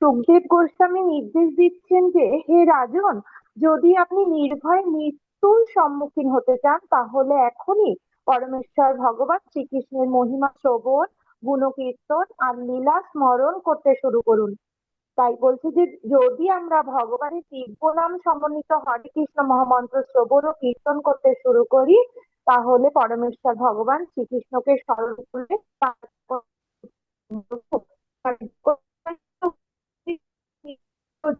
সুখদেব গোস্বামী নির্দেশ দিচ্ছেন যে হে রাজন, যদি আপনি নির্ভয় মৃত্যুর সম্মুখীন হতে চান তাহলে এখনই পরমেশ্বর ভগবান শ্রীকৃষ্ণের মহিমা শ্রবণ, গুণকীর্তন আর লীলা স্মরণ করতে শুরু করুন। তাই বলছে যে যদি আমরা ভগবানের দিব্য নাম সমন্বিত হরে কৃষ্ণ মহামন্ত্র শ্রবণ ও কীর্তন করতে শুরু করি, তাহলে পরমেশ্বর ভগবান শ্রীকৃষ্ণকে স্মরণ করলে তারপর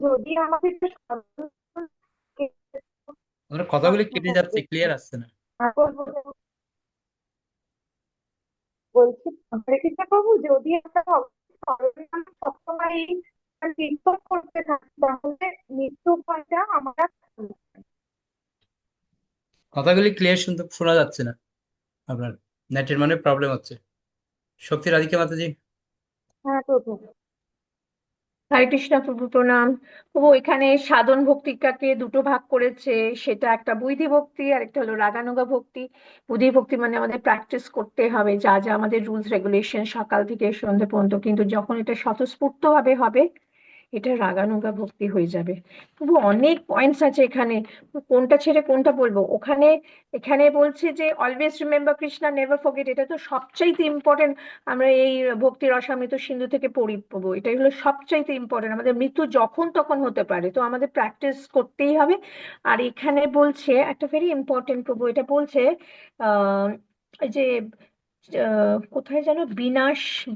যদি আমাদের ওনার কথাগুলি কেটে যাচ্ছে, ক্লিয়ার আসছে না। বলছি হরে কৃষ্ণ প্রভু, যদি আমরা সবসময় কীর্তন করতে থাকি তাহলে মৃত্যু ভয়টা আমরা কথাগুলি ক্লিয়ার শোনা যাচ্ছে না, আপনার নেটের মানে প্রবলেম হচ্ছে। শক্তি রাধিকা মাতাজি। হ্যাঁ প্রভু। হরে কৃষ্ণ প্রভু প্রণাম। প্রভু এখানে সাধন ভক্তিটাকে দুটো ভাগ করেছে, সেটা একটা বৈধি ভক্তি আর একটা হলো রাগানুগা ভক্তি। বৈধি ভক্তি মানে আমাদের প্র্যাকটিস করতে হবে, যা যা আমাদের রুলস রেগুলেশন সকাল থেকে সন্ধ্যে পর্যন্ত, কিন্তু যখন এটা স্বতঃস্ফূর্ত ভাবে হবে এটা রাগানুগা ভক্তি হয়ে যাবে। তবু অনেক পয়েন্টস আছে এখানে, কোনটা ছেড়ে কোনটা বলবো। এখানে বলছে যে always remember Krishna never forget, এটা তো সবচাইতে ইম্পর্টেন্ট। আমরা এই ভক্তি রসামৃত সিন্ধু থেকে পড়ি পাবো, এটাই হলো সবচাইতে ইম্পর্টেন্ট। আমাদের মৃত্যু যখন তখন হতে পারে, তো আমাদের প্র্যাকটিস করতেই হবে। আর এখানে বলছে একটা ভেরি ইম্পর্টেন্ট প্রভু, এটা বলছে আহ এই যে কোথায় যেন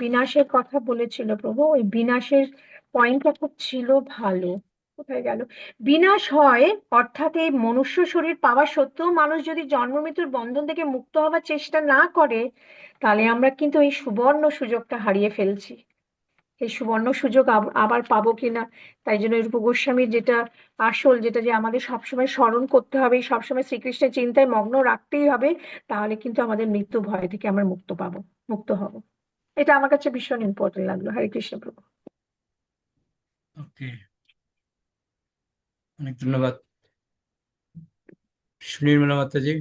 বিনাশের কথা বলেছিল প্রভু, ওই বিনাশের পয়েন্টটা খুব ছিল ভালো। কোথায় গেল? বিনাশ হয় অর্থাৎ এই মনুষ্য শরীর পাওয়া সত্ত্বেও মানুষ যদি জন্ম মৃত্যুর বন্ধন থেকে মুক্ত হওয়ার চেষ্টা না করে, তাহলে আমরা কিন্তু এই সুবর্ণ সুযোগটা হারিয়ে ফেলছি। এই সুবর্ণ সুযোগ আবার পাবো কিনা। তাই জন্য রূপ গোস্বামীর যেটা আসল, যেটা যে আমাদের সবসময় স্মরণ করতে হবে, সবসময় শ্রীকৃষ্ণের চিন্তায় মগ্ন রাখতেই হবে, তাহলে কিন্তু আমাদের মৃত্যু ভয় থেকে আমরা মুক্ত হব। এটা আমার কাছে ভীষণ ইম্পর্টেন্ট লাগলো। হরে কৃষ্ণ প্রভু। ওকে, অনেক ধন্যবাদ। সুনির্মলা মাতাজি।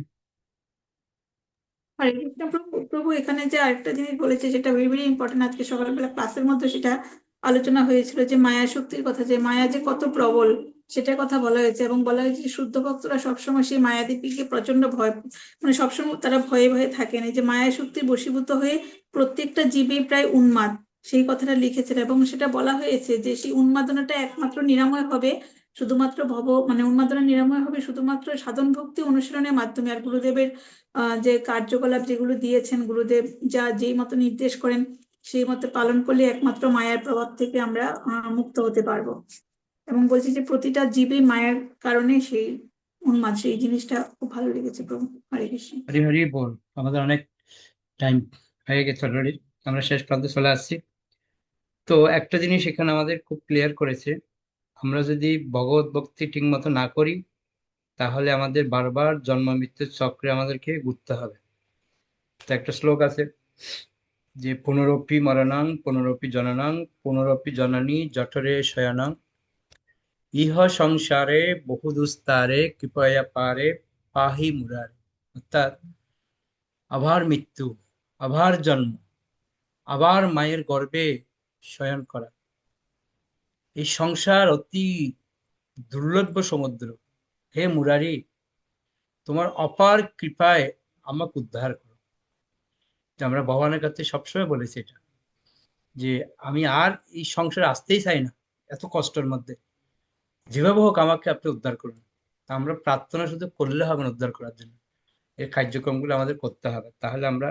হরে কৃষ্ণ প্রভু। প্রভু এখানে যে আরেকটা জিনিস বলেছে যেটা ভেরি ভেরি ইম্পর্টেন্ট, আজকে সকালবেলা ক্লাসের মধ্যে সেটা আলোচনা হয়েছিল, যে মায়া শক্তির কথা, যে মায়া যে কত প্রবল সেটার কথা বলা হয়েছে। এবং বলা হয়েছে যে শুদ্ধ ভক্তরা সবসময় সেই মায়াদেবীকে প্রচন্ড ভয়, মানে সবসময় তারা ভয়ে ভয়ে থাকেন। এই যে মায়া শক্তির বশীভূত হয়ে প্রত্যেকটা জীবে প্রায় উন্মাদ, সেই কথাটা লিখেছেন। এবং সেটা বলা হয়েছে যে সেই উন্মাদনাটা একমাত্র নিরাময় হবে শুধুমাত্র মানে উন্মাদনা নিরাময় হবে শুধুমাত্র সাধন ভক্তি অনুশীলনের মাধ্যমে। আর গুরুদেবের যে কার্যকলাপ যেগুলো দিয়েছেন গুরুদেব, যেই মতো নির্দেশ করেন সেই মতো পালন করলে একমাত্র মায়ার প্রভাব থেকে আমরা মুক্ত হতে পারবো। এবং বলছি যে প্রতিটা জীবই মায়ের কারণে সেই উন্মাদ, সেই জিনিসটা খুব ভালো লেগেছে প্রভু। হরে কৃষ্ণ। হরি হরি বল। আমাদের অনেক টাইম হয়ে গেছে অলরেডি, আমরা শেষ প্রান্তে চলে আসছি। তো একটা জিনিস এখানে আমাদের খুব ক্লিয়ার করেছে, আমরা যদি ভগবত ভক্তি ঠিক মতো না করি, তাহলে আমাদের বারবার জন্ম মৃত্যুর চক্রে আমাদেরকে ঘুরতে হবে। তো একটা শ্লোক আছে যে পুনরপি মরণাং পুনরপি জননাং পুনরপি জননী জঠরে শয়নাং ইহ সংসারে বহু দুস্তারে কৃপয়া পারে পাহি মুরারে। অর্থাৎ আবার মৃত্যু, আবার জন্ম, আবার মায়ের গর্ভে শয়ন করা, এই সংসার অতি দুর্লভ সমুদ্র। হে মুরারি, তোমার অপার কৃপায় আমাকে উদ্ধার করো। তো আমরা ভগবানের কাছে সবসময় বলেছি এটা, যে আমি আর এই সংসারে আসতেই চাই না, এত কষ্টের মধ্যে, যেভাবে হোক আমাকে আপনি উদ্ধার করুন। তা আমরা প্রার্থনা শুধু করলে হবে না উদ্ধার করার জন্য, এই কার্যক্রমগুলো আমাদের করতে হবে, তাহলে আমরা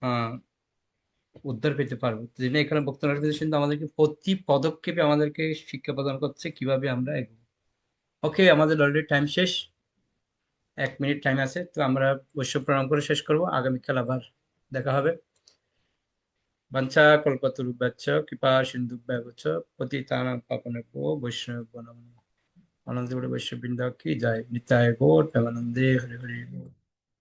আহ উদ্ধার পেতে পারবো। তো যিনি এখানে বক্তব্য রাখতেছেন কিন্তু আমাদেরকে প্রতি পদক্ষেপে আমাদেরকে শিক্ষা প্রদান করছে কিভাবে আমরা এগোবো। ওকে, আমাদের অলরেডি টাইম শেষ, 1 মিনিট টাইম আছে। তো আমরা বৈষ্ণব প্রণাম করে শেষ করবো, আগামীকাল আবার দেখা হবে। বাঞ্ছা কল্পতরুভ্যশ্চ কৃপা সিন্ধুভ্যেব চ পতিতানাং পাবনেভ্যো বৈষ্ণবেভ্যো নমো নমঃ। আনন্দে বৈষ্ণব বৃন্দ কি জয়। নিতাই গৌর প্রেমানন্দে। হরি হরি বল।